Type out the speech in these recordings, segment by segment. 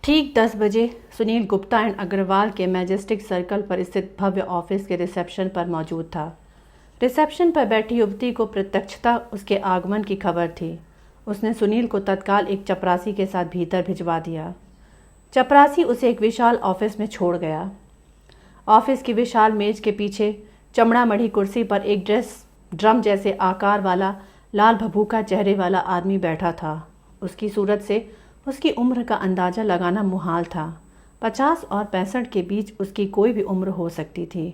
ठीक 10 बजे सुनील गुप्ता एंड अग्रवाल के मैजेस्टिक सर्कल पर स्थित भव्य ऑफिस के रिसेप्शन पर मौजूद था। रिसेप्शन पर बैठी युवती को प्रत्यक्षता उसके आगमन की खबर थी। उसने सुनील को तत्काल एक चपरासी के साथ भीतर भिजवा दिया। चपरासी उसे एक विशाल ऑफिस में छोड़ गया। ऑफिस की विशाल मेज के पीछे चमड़ा मढ़ी कुर्सी पर एक ड्रम जैसे आकार वाला लाल भभूका चेहरे वाला आदमी बैठा था। उसकी सूरत से उसकी उम्र का अंदाज़ा लगाना मुहाल था। 50 और 65 के बीच उसकी कोई भी उम्र हो सकती थी।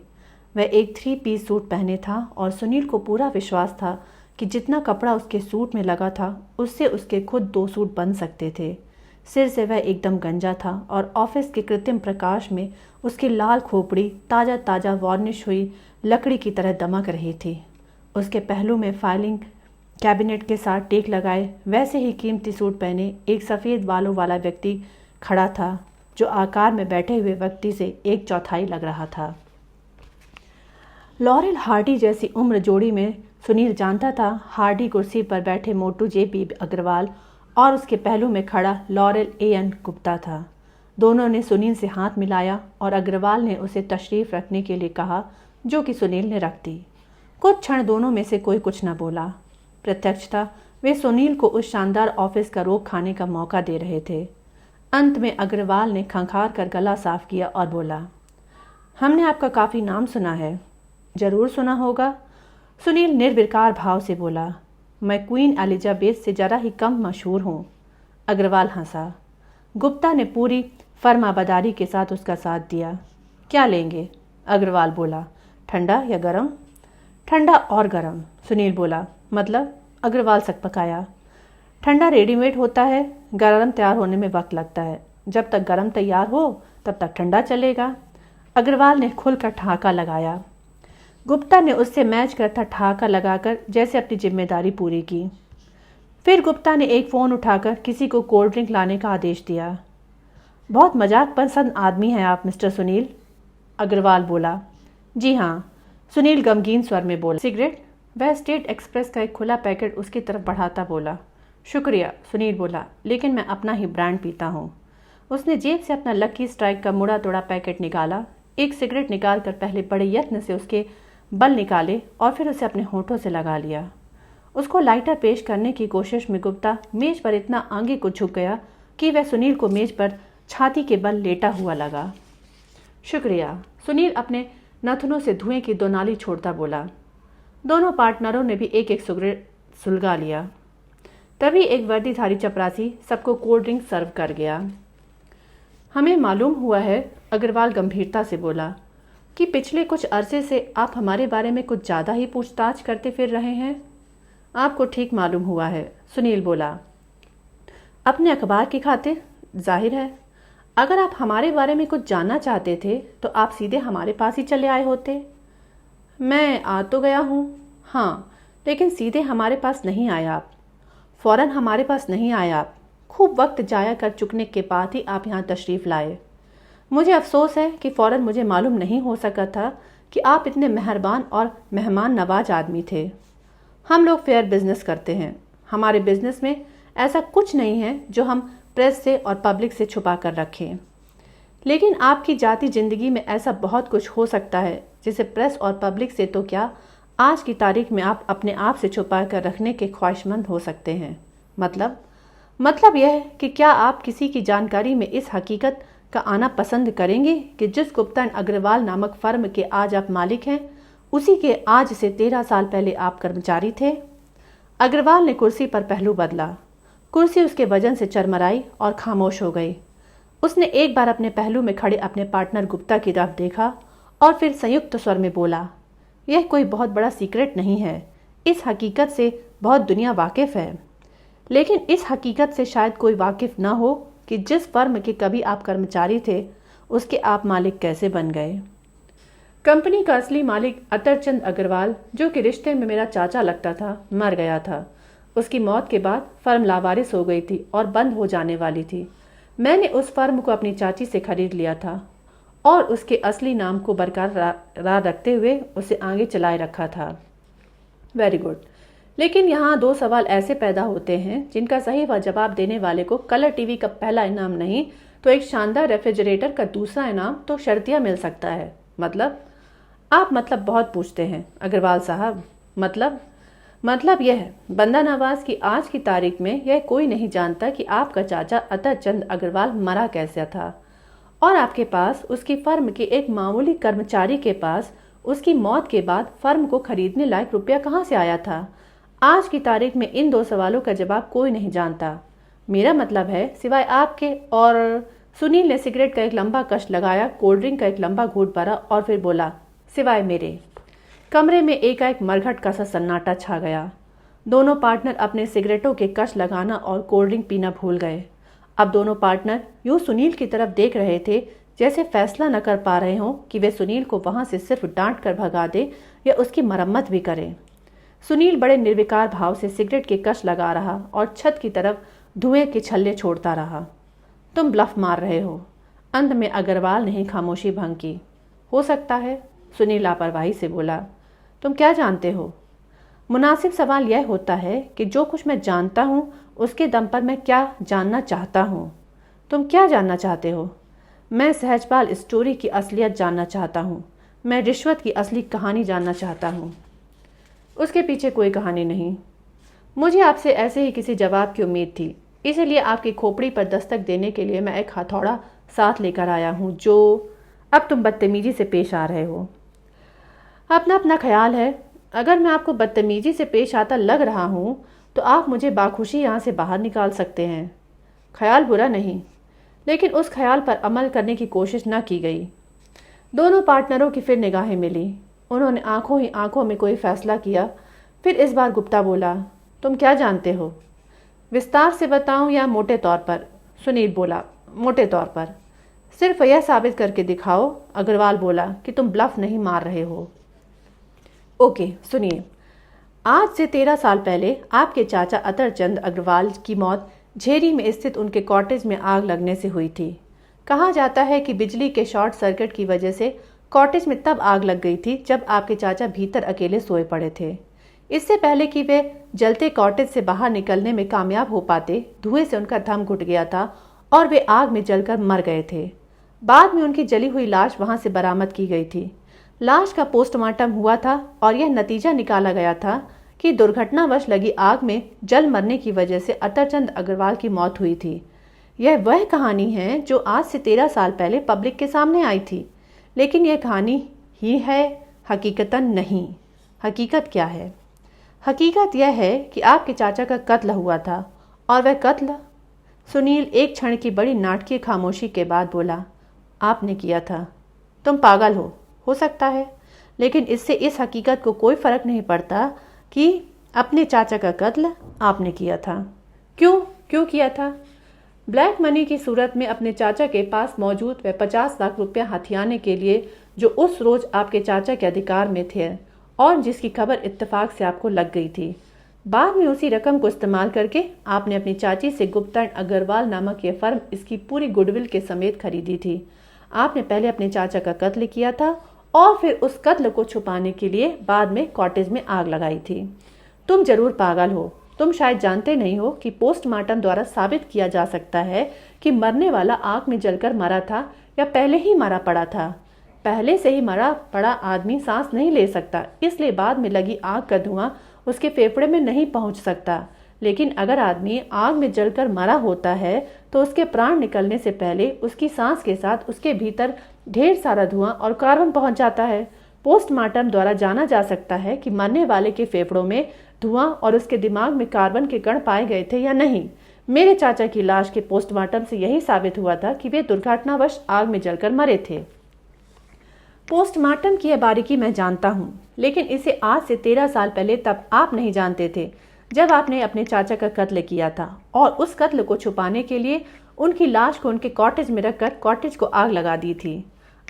वह एक 3 पीस सूट पहने था और सुनील को पूरा विश्वास था कि जितना कपड़ा उसके सूट में लगा था उससे उसके खुद 2 सूट बन सकते थे। सिर से वह एकदम गंजा था और ऑफिस के कृत्रिम प्रकाश में उसकी लाल खोपड़ी ताज़ा ताज़ा वार्निश हुई लकड़ी की तरह दमक रही थी। उसके पहलू में फाइलिंग कैबिनेट के साथ टेक लगाए वैसे ही कीमती सूट पहने एक सफ़ेद बालों वाला व्यक्ति खड़ा था जो आकार में बैठे हुए व्यक्ति से 1/4 लग रहा था। लॉरेल हार्डी जैसी उम्र जोड़ी में सुनील जानता था। हार्डी कुर्सी पर बैठे मोटू JP अग्रवाल और उसके पहलू में खड़ा लॉरेल AN गुप्ता था। दोनों ने सुनील से हाथ मिलाया और अग्रवाल ने उसे तशरीफ़ रखने के लिए कहा, जो कि सुनील ने रख दी। कुछ क्षण दोनों में से कोई कुछ न बोला। प्रत्यक्षता वे सुनील को उस शानदार ऑफिस का रोग खाने का मौका दे रहे थे। अंत में अग्रवाल ने खंखार कर गला साफ किया और बोला, हमने आपका काफ़ी नाम सुना है। जरूर सुना होगा, सुनील निर्विकार भाव से बोला। मैं क्वीन एलिजाबेथ से ज़रा ही कम मशहूर हूँ। अग्रवाल हंसा। गुप्ता ने पूरी फर्माबरदारी के साथ उसका साथ दिया। क्या लेंगे? अग्रवाल बोला। ठंडा या गरम? ठंडा और गरम, सुनील बोला। मतलब? अग्रवाल सकपकाया। ठंडा रेडीमेड होता है, गरम तैयार होने में वक्त लगता है। जब तक गरम तैयार हो तब तक ठंडा चलेगा। अग्रवाल ने खुलकर ठहाका लगाया। गुप्ता ने उससे मैच करता ठहाका लगाकर जैसे अपनी जिम्मेदारी पूरी की। फिर गुप्ता ने एक फ़ोन उठाकर किसी को कोल्ड ड्रिंक लाने का आदेश दिया। बहुत मजाक पसंद आदमी हैं आप मिस्टर सुनील, अग्रवाल बोला। जी हाँ, सुनील गमगीन स्वर में बोला। सिगरेट? वह स्टेट एक्सप्रेस का एक खुला पैकेट उसकी तरफ बढ़ाता बोला। शुक्रिया, सुनील बोला, लेकिन मैं अपना ही ब्रांड पीता हूँ। उसने जेब से अपना लकी स्ट्राइक का मुड़ा तोड़ा पैकेट निकाला। एक सिगरेट निकाल कर पहले बड़े यत्न से उसके बल निकाले और फिर उसे अपने होठों से लगा लिया। उसको लाइटर पेश करने की कोशिश में गुप्ता मेज पर इतना आगे को झुक गया कि वह सुनील को मेज पर छाती के बल लेटा हुआ लगा। शुक्रिया, सुनील अपने नथनों से धुएं की 2 नाली छोड़ता बोला। दोनों पार्टनरों ने भी एक एक सिगरेट सुलगा लिया। तभी एक वर्दीधारी चपरासी सबको कोल्ड ड्रिंक सर्व कर गया। हमें मालूम हुआ है, अग्रवाल गंभीरता से बोला, कि पिछले कुछ अरसे से आप हमारे बारे में कुछ ज़्यादा ही पूछताछ करते फिर रहे हैं। आपको ठीक मालूम हुआ है, सुनील बोला। अपने अखबार की खातिर? जाहिर है। अगर आप हमारे बारे में कुछ जानना चाहते थे तो आप सीधे हमारे पास ही चले आए होते। मैं आ तो गया हूँ, हाँ, लेकिन सीधे हमारे पास नहीं आए आप। फ़ौरन हमारे पास नहीं आए आप। खूब वक्त जाया कर चुकने के बाद ही आप यहाँ तशरीफ़ लाए। मुझे अफसोस है कि फ़ौरन मुझे मालूम नहीं हो सका था कि आप इतने मेहरबान और मेहमान नवाज आदमी थे। हम लोग फेयर बिजनेस करते हैं। हमारे बिजनेस में ऐसा कुछ नहीं है जो हम प्रेस से और पब्लिक से छुपा कर रखें। लेकिन आपकी जाती ज़िंदगी में ऐसा बहुत कुछ हो सकता है जिसे प्रेस और पब्लिक से तो क्या, आज की तारीख में आप अपने आप से छुपा कर रखने के ख्वाहिशमंद हो सकते हैं। मतलब यह है कि क्या आप किसी की जानकारी में इस हकीकत का आना पसंद करेंगे कि जिस गुप्ता एंड अग्रवाल नामक फर्म के आज आप मालिक हैं, उसी के आज से 13 साल पहले आप कर्मचारी थे। अग्रवाल ने कुर्सी पर पहलू बदला। कुर्सी उसके वजन से चरमराई और खामोश हो गई। उसने एक बार अपने पहलू में खड़े अपने पार्टनर गुप्ता की तरफ देखा और फिर संयुक्त स्वर में बोला, यह कोई बहुत बड़ा सीक्रेट नहीं है। इस हकीकत से बहुत दुनिया वाकिफ़ है, लेकिन इस हकीकत से शायद कोई वाकिफ़ ना हो कि जिस फर्म के कभी आप कर्मचारी थे उसके आप मालिक कैसे बन गए। कंपनी का असली मालिक अतरचंद अग्रवाल, जो कि रिश्ते में मेरा चाचा लगता था, मर गया था। उसकी मौत के बाद फर्म लावारिस हो गई थी और बंद हो जाने वाली थी। मैंने उस फर्म को अपनी चाची से खरीद लिया था और उसके असली नाम को बरकरार रखते हुए उसे आगे चलाए रखा था। Very good. लेकिन यहाँ 2 सवाल ऐसे पैदा होते हैं जिनका सही व जवाब देने वाले को कलर टीवी का पहला इनाम नहीं तो एक शानदार रेफ्रिजरेटर का दूसरा इनाम तो शर्तिया मिल सकता है। मतलब? आप मतलब बहुत पूछते हैं अग्रवाल साहब। मतलब यह है, बंदा नवाज की आज की तारीख में यह कोई नहीं जानता कि आपका चाचा अतर चंद अग्रवाल मरा कैसे था, और आपके पास उसकी फर्म के एक मामूली कर्मचारी के पास उसकी मौत के बाद फर्म को खरीदने लायक रुपया कहाँ से आया था। आज की तारीख में इन 2 सवालों का जवाब कोई नहीं जानता। मेरा मतलब है सिवाय आपके। और सुनील ने सिगरेट का एक लंबा कश लगाया, कोल्ड ड्रिंक का एक लंबा घूंट भरा और फिर बोला, सिवाय मेरे। कमरे में एकाएक मरघट का सा सन्नाटा छा गया। दोनों पार्टनर अपने सिगरेटों के कश लगाना और कोल्ड ड्रिंक पीना भूल गए। अब दोनों पार्टनर यूं सुनील की तरफ देख रहे थे जैसे फैसला न कर पा रहे हों कि वे सुनील को वहां से सिर्फ डांट कर भगा दे या उसकी मरम्मत भी करें। सुनील बड़े निर्विकार भाव से सिगरेट के कश लगा रहा और छत की तरफ धुएं के छल्ले छोड़ता रहा। तुम ब्लफ मार रहे हो। अंत में अग्रवाल ने खामोशी भंग की। हो सकता है, सुनील लापरवाही से बोला। तुम क्या जानते हो? मुनासिब सवाल यह होता है कि जो कुछ मैं जानता हूँ उसके दम पर मैं क्या जानना चाहता हूँ। तुम क्या जानना चाहते हो? मैं सहजपाल स्टोरी की असलियत जानना चाहता हूँ। मैं रिश्वत की असली कहानी जानना चाहता हूँ। उसके पीछे कोई कहानी नहीं। मुझे आपसे ऐसे ही किसी जवाब की उम्मीद थी, इसीलिए आपकी खोपड़ी पर दस्तक देने के लिए मैं एक हथौड़ा साथ लेकर आया हूँ। जो अब तुम बदतमीजी से पेश आ रहे हो। अपना अपना ख्याल है। अगर मैं आपको बदतमीजी से पेश आता लग रहा हूँ तो आप मुझे बाखुशी यहाँ से बाहर निकाल सकते हैं। ख्याल बुरा नहीं, लेकिन उस ख्याल पर अमल करने की कोशिश न की गई। दोनों पार्टनरों की फिर निगाहें मिली। उन्होंने आंखों ही आंखों में कोई फैसला किया। फिर इस बार गुप्ता बोला, तुम क्या जानते हो? विस्तार से बताऊं या मोटे तौर पर? सुनील बोला, मोटे तौर पर। सिर्फ यह साबित करके दिखाओ, अग्रवाल बोला, कि तुम ब्लफ नहीं मार रहे हो। ओके, सुनिए। आज से 13 साल पहले आपके चाचा अतरचंद अग्रवाल की मौत झेरी में स्थित उनके कॉटेज में आग लगने से हुई थी। कहा जाता है कि बिजली के शॉर्ट सर्किट की वजह से कॉटेज में तब आग लग गई थी जब आपके चाचा भीतर अकेले सोए पड़े थे। इससे पहले कि वे जलते कॉटेज से बाहर निकलने में कामयाब हो पाते, धुएं से उनका दम घुट गया था और वे आग में जलकर मर गए थे। बाद में उनकी जली हुई लाश वहां से बरामद की गई थी। लाश का पोस्टमार्टम हुआ था और यह नतीजा निकाला गया था कि दुर्घटनावश लगी आग में जल मरने की वजह से अतरचंद अग्रवाल की मौत हुई थी। यह वह कहानी है जो आज से 13 साल पहले पब्लिक के सामने आई थी, लेकिन यह कहानी ही है, हकीकतन नहीं। हकीकत क्या है? हकीकत यह है कि आपके चाचा का कत्ल हुआ था। और वह कत्ल? सुनील एक क्षण की बड़ी नाटकीय खामोशी के बाद बोला, आपने किया था। तुम पागल हो सकता है, लेकिन इससे इस हकीकत को कोई फर्क नहीं पड़ता कि अपने चाचा का कत्ल आपने किया था। क्यों किया था? ब्लैक मनी की सूरत में अपने चाचा के पास मौजूद वह 50 लाख रुपया हथियाने के लिए जो उस रोज आपके चाचा के अधिकार में थे और जिसकी खबर इत्तेफाक से आपको लग गई थी। बाद में उसी रकम को इस्तेमाल करके आपने अपनी चाची से गुप्ता एंड अग्रवाल नामक यह फर्म इसकी पूरी गुडविल के समेत खरीदी थी। आपने पहले अपने चाचा का कत्ल किया था और फिर उस कत्ल को छुपाने के लिए बाद में कॉटेज में आग लगाई थी। तुम जरूर पागल हो। तुम शायद जानते नहीं हो कि पोस्टमार्टम द्वारा साबित किया जा सकता है कि मरने वाला आग में जलकर मरा था या पहले ही मरा पड़ा था। पहले से ही मरा पड़ा आदमी सांस नहीं ले सकता, इसलिए बाद में लगी आग का धुआं उसके फेफड़े में नहीं पहुंच सकता। लेकिन अगर आदमी आग में जलकर मरा होता है तो उसके प्राण निकलने से पहले उसकी सांस के साथ उसके भीतर ढेर सारा धुआं और कार्बन पहुंच जाता है। पोस्टमार्टम द्वारा जाना जा सकता है कि मरने वाले के फेफड़ों में धुआं और उसके दिमाग में कार्बन के कण पाए गए थे या नहीं। मेरे चाचा की लाश के पोस्टमार्टम से यही साबित हुआ था कि वे दुर्घटनावश आग में जलकर मरे थे। पोस्टमार्टम की यह बारीकी मैं जानता हूँ, लेकिन इसे आज से 13 साल पहले तब आप नहीं जानते थे जब आपने अपने चाचा का कत्ल किया था और उस कत्ल को छुपाने के लिए उनकी लाश को उनके कॉटेज में रखकर कॉटेज को आग लगा दी थी।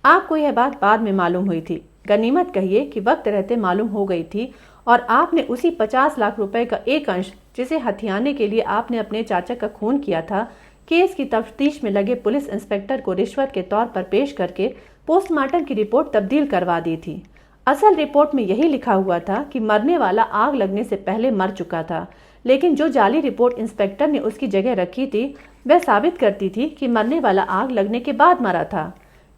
आपको यह बात बाद में मालूम हुई थी, गनीमत कहिए कि वक्त रहते मालूम हो गई थी, और आपने उसी 50 लाख रुपए का एक अंश जिसे हथियाने के लिए आपने अपने चाचा का खून किया था, केस की तफ्तीश में लगे पुलिस इंस्पेक्टर को रिश्वत के तौर पर पेश करके पोस्टमार्टम की रिपोर्ट तब्दील करवा दी थी। असल रिपोर्ट में यही लिखा हुआ था कि मरने वाला आग लगने से पहले मर चुका था, लेकिन जो जाली रिपोर्ट इंस्पेक्टर ने उसकी जगह रखी थी वह साबित करती थी कि मरने वाला आग लगने के बाद मरा था।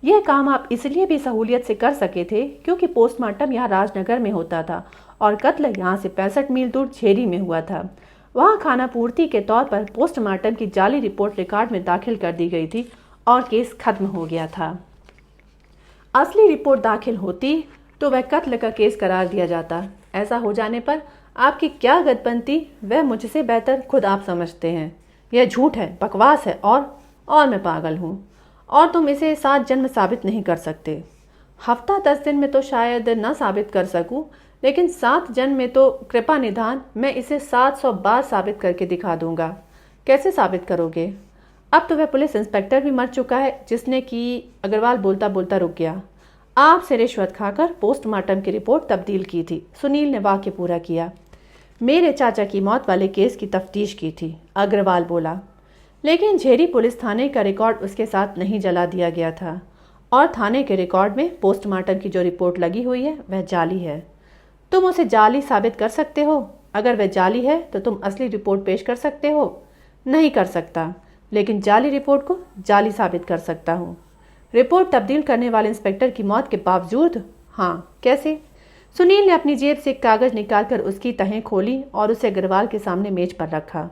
यह काम आप इसलिए भी सहूलियत से कर सके थे क्योंकि पोस्टमार्टम यहाँ राजनगर में होता था और कत्ल यहाँ से 65 मील दूर झेरी में हुआ था। वहाँ खाना पूर्ति के तौर पर पोस्टमार्टम की जाली रिपोर्ट रिकॉर्ड में दाखिल कर दी गई थी और केस खत्म हो गया था। असली रिपोर्ट दाखिल होती तो वह कत्ल का केस करार दिया जाता। ऐसा हो जाने पर आपकी क्या गत बनती वह मुझसे बेहतर खुद आप समझते हैं। यह झूठ है, बकवास है और मैं पागल हूँ और तुम इसे 7 जन्म साबित नहीं कर सकते। हफ्ता 10 दिन में तो शायद न साबित कर सकूं, लेकिन 7 जन्म में तो कृपा निधान मैं इसे 700 बार साबित करके दिखा दूंगा। कैसे साबित करोगे? अब तो वह पुलिस इंस्पेक्टर भी मर चुका है जिसने कि अग्रवाल बोलता बोलता रुक गया। आपसे रिश्वत खाकर पोस्टमार्टम की रिपोर्ट तब्दील की थी। सुनील ने वाक्य पूरा किया। मेरे चाचा की मौत वाले केस की तफ्तीश की थी, अग्रवाल बोला। लेकिन झेरी पुलिस थाने का रिकॉर्ड उसके साथ नहीं जला दिया गया था और थाने के रिकॉर्ड में पोस्टमार्टम की जो रिपोर्ट लगी हुई है वह जाली है। तुम उसे जाली साबित कर सकते हो? अगर वह जाली है तो तुम असली रिपोर्ट पेश कर सकते हो? नहीं कर सकता, लेकिन जाली रिपोर्ट को जाली साबित कर सकता हूँ। रिपोर्ट तब्दील करने वाले इंस्पेक्टर की मौत के बावजूद? हाँ, कैसे? सुनील ने अपनी जेब से एक कागज निकालकर उसकी तहें खोली और उसे अग्रवाल के सामने मेज पर रखा।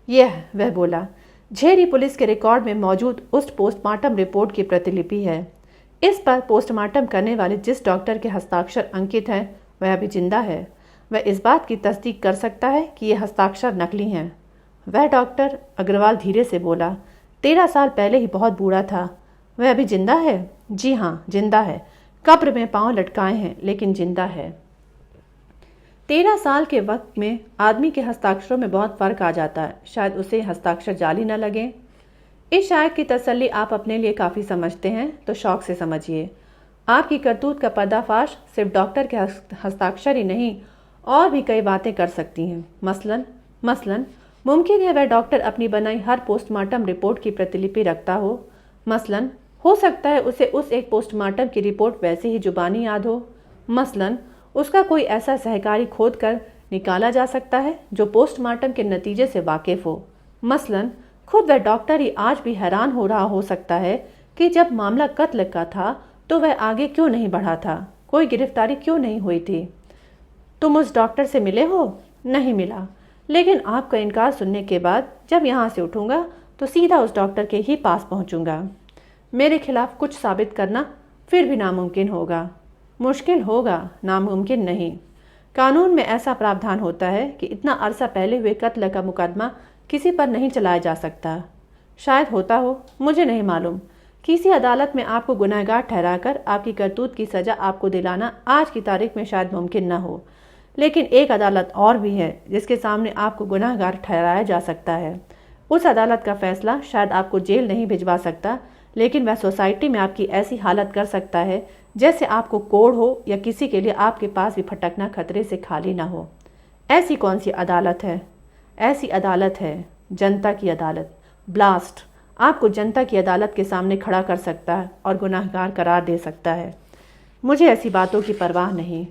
यह, वह बोला, झेरी पुलिस के रिकॉर्ड में मौजूद उस पोस्टमार्टम रिपोर्ट की प्रतिलिपि है। इस पर पोस्टमार्टम करने वाले जिस डॉक्टर के हस्ताक्षर अंकित हैं वह अभी जिंदा है। वह इस बात की तस्दीक कर सकता है कि ये हस्ताक्षर नकली हैं। वह डॉक्टर, अग्रवाल धीरे से बोला, 13 साल पहले ही बहुत बूढ़ा था। वह अभी जिंदा है? जी हाँ, जिंदा है। कब्र में पांव लटकाए हैं, लेकिन जिंदा है। 13 साल के वक्त में आदमी के हस्ताक्षरों में बहुत फर्क आ जाता है। शायद उसे हस्ताक्षर जाली न लगे। इस शायद की तसल्ली आप अपने लिए काफ़ी समझते हैं तो शौक से समझिए। आपकी करतूत का पर्दाफाश सिर्फ डॉक्टर के हस्ताक्षर ही नहीं और भी कई बातें कर सकती हैं। मसलन मुमकिन है वह डॉक्टर अपनी बनाई हर पोस्टमार्टम रिपोर्ट की प्रतिलिपि रखता हो। मसलन हो सकता है उसे उस एक पोस्टमार्टम की रिपोर्ट वैसे ही जुबानी याद हो। मसलन उसका कोई ऐसा सहकारी खोद कर निकाला जा सकता है जो पोस्टमार्टम के नतीजे से वाकिफ हो। मसलन खुद वह डॉक्टर ही आज भी हैरान हो रहा हो सकता है कि जब मामला कत्ल का था तो वह आगे क्यों नहीं बढ़ा था, कोई गिरफ्तारी क्यों नहीं हुई थी। तुम उस डॉक्टर से मिले हो? नहीं मिला, लेकिन आपका इनकार सुनने के बाद जब यहाँ से उठूंगा तो सीधा उस डॉक्टर के ही पास पहुँचूंगा। मेरे खिलाफ कुछ साबित करना फिर भी नामुमकिन होगा। मुश्किल होगा, नामुमकिन नहीं। कानून में ऐसा प्रावधान होता है कि इतना अरसा पहले हुए कत्ल का मुकदमा किसी पर नहीं चलाया जा सकता। शायद होता हो, मुझे नहीं मालूम। किसी अदालत में आपको गुनहगार ठहराकर आपकी करतूत की सज़ा आपको दिलाना आज की तारीख में शायद मुमकिन न हो, लेकिन एक अदालत और भी है जिसके सामने आपको गुनहगार ठहराया जा सकता है। उस अदालत का फैसला शायद आपको जेल नहीं भिजवा सकता, लेकिन वह सोसाइटी में आपकी ऐसी हालत कर सकता है जैसे आपको कोढ़ हो या किसी के लिए आपके पास भी भटकना खतरे से खाली ना हो। ऐसी कौन सी अदालत है? ऐसी अदालत है जनता की अदालत। ब्लास्ट आपको जनता की अदालत के सामने खड़ा कर सकता है और गुनाहगार करार दे सकता है। मुझे ऐसी बातों की परवाह नहीं।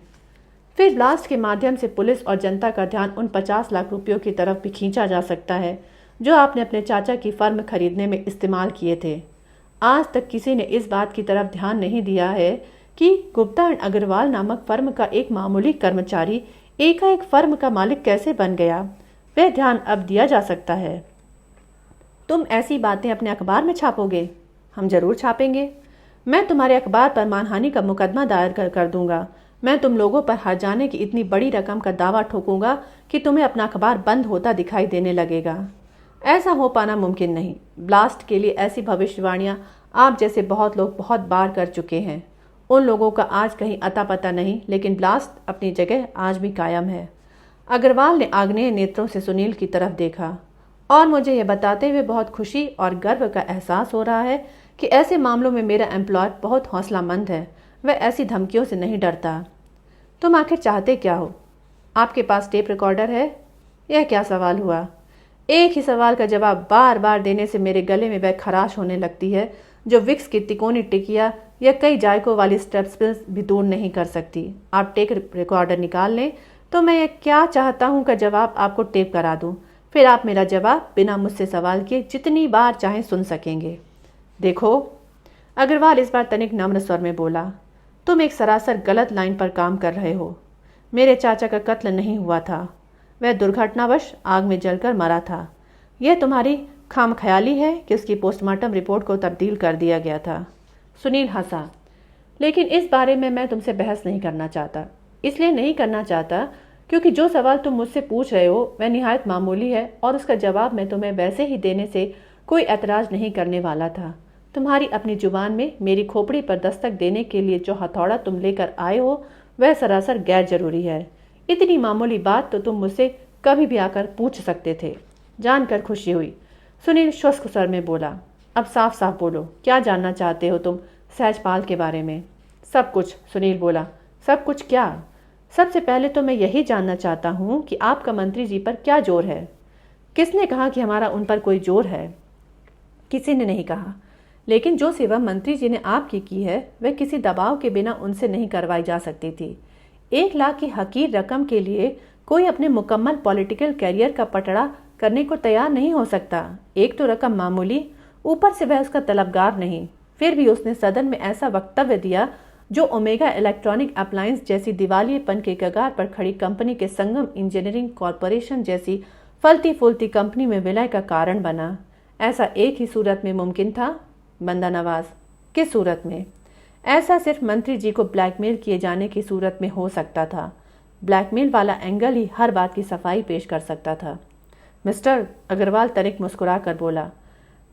फिर ब्लास्ट के माध्यम से पुलिस और जनता का ध्यान उन 50 लाख रुपयों की तरफ भी खींचा जा सकता है जो आपने अपने चाचा की फर्म खरीदने में इस्तेमाल किए थे। आज तक किसी ने इस बात की तरफ ध्यान नहीं दिया है कि गुप्ता एंड अग्रवाल नामक फर्म का एक मामूली कर्मचारी एकाएक फर्म का मालिक कैसे बन गया। वह ध्यान अब दिया जा सकता है। तुम ऐसी बातें अपने अखबार में छापोगे? हम जरूर छापेंगे। मैं तुम्हारे अखबार पर मानहानि का मुकदमा दायर कर दूंगा। मैं तुम लोगों पर हर्जाने की इतनी बड़ी रकम का दावा ठोकूंगा कि तुम्हें अपना अखबार बंद होता दिखाई देने लगेगा। ऐसा हो पाना मुमकिन नहीं। ब्लास्ट के लिए ऐसी भविष्यवाणियां आप जैसे बहुत लोग बहुत बार कर चुके हैं। उन लोगों का आज कहीं अता पता नहीं, लेकिन ब्लास्ट अपनी जगह आज भी कायम है। अग्रवाल ने आग्नेय नेत्रों से सुनील की तरफ देखा। और मुझे यह बताते हुए बहुत खुशी और गर्व का एहसास हो रहा है कि ऐसे मामलों में मेरा एम्प्लॉयर बहुत हौसलामंद है। वह ऐसी धमकियों से नहीं डरता। तुम आखिर चाहते क्या हो? आपके पास टेप रिकॉर्डर है? यह क्या सवाल हुआ? एक ही सवाल का जवाब बार बार देने से मेरे गले में वह खराश होने लगती है जो विक्स की तिकोनी टिकिया या कई जायकों वाली स्ट्रेप्सिल्स भी दूर नहीं कर सकती। आप टेप रिकॉर्डर निकाल लें तो मैं क्या चाहता हूँ का जवाब आपको टेप करा दूँ। फिर आप मेरा जवाब बिना मुझसे सवाल किए जितनी बार चाहें सुन सकेंगे। देखो, अग्रवाल इस बार तनिक नम्र स्वर में बोला, तुम एक सरासर गलत लाइन पर काम कर रहे हो। मेरे चाचा का कत्ल नहीं हुआ था, वह दुर्घटनावश आग में जलकर मरा था। यह तुम्हारी खामख्याली है कि उसकी पोस्टमार्टम रिपोर्ट को तब्दील कर दिया गया था। सुनील हंसा। लेकिन इस बारे में मैं तुमसे बहस नहीं करना चाहता। इसलिए नहीं करना चाहता क्योंकि जो सवाल तुम मुझसे पूछ रहे हो वह निहायत मामूली है और उसका जवाब मैं तुम्हें वैसे ही देने से कोई ऐतराज नहीं करने वाला था। तुम्हारी अपनी जुबान में मेरी खोपड़ी पर दस्तक देने के लिए जो हथौड़ा तुम लेकर आए हो वह सरासर गैर जरूरी है। इतनी मामूली बात तो तुम मुझसे कभी भी आकर पूछ सकते थे। जानकर खुशी हुई। सुनील शुष्क स्वर में बोला, अब साफ साफ बोलो, क्या जानना चाहते हो तुम सहजपाल के बारे में? सब कुछ, सुनील बोला। सब कुछ क्या? सबसे पहले तो मैं यही जानना चाहता हूँ कि आपका मंत्री जी पर क्या जोर है। किसने कहा कि हमारा उन पर कोई जोर है? किसी ने नहीं कहा, लेकिन जो सेवा मंत्री जी ने आपकी की है वह किसी दबाव के बिना उनसे नहीं करवाई जा सकती थी। 1 लाख की हकीर रकम के लिए कोई अपने मुकम्मल पॉलिटिकल कैरियर का पटड़ा करने को तैयार नहीं हो सकता। एक तो रकम मामूली, ऊपर से वह उसका तलबगार नहीं। फिर भी उसने सदन में ऐसा वक्तव्य दिया जो ओमेगा इलेक्ट्रॉनिक अप्लायंस जैसी दिवालियेपन के कगार पर खड़ी कंपनी के संगम इंजीनियरिंग कॉरपोरेशन जैसी फलती फूलती कंपनी में विलय का कारण बना। ऐसा एक ही सूरत में मुमकिन था, बंदा नवाज। किस सूरत में? ऐसा सिर्फ मंत्री जी को ब्लैकमेल किए जाने की सूरत में हो सकता था। ब्लैकमेल वाला एंगल ही हर बात की सफाई पेश कर सकता था। मिस्टर, अग्रवाल तनिक मुस्कुरा कर बोला,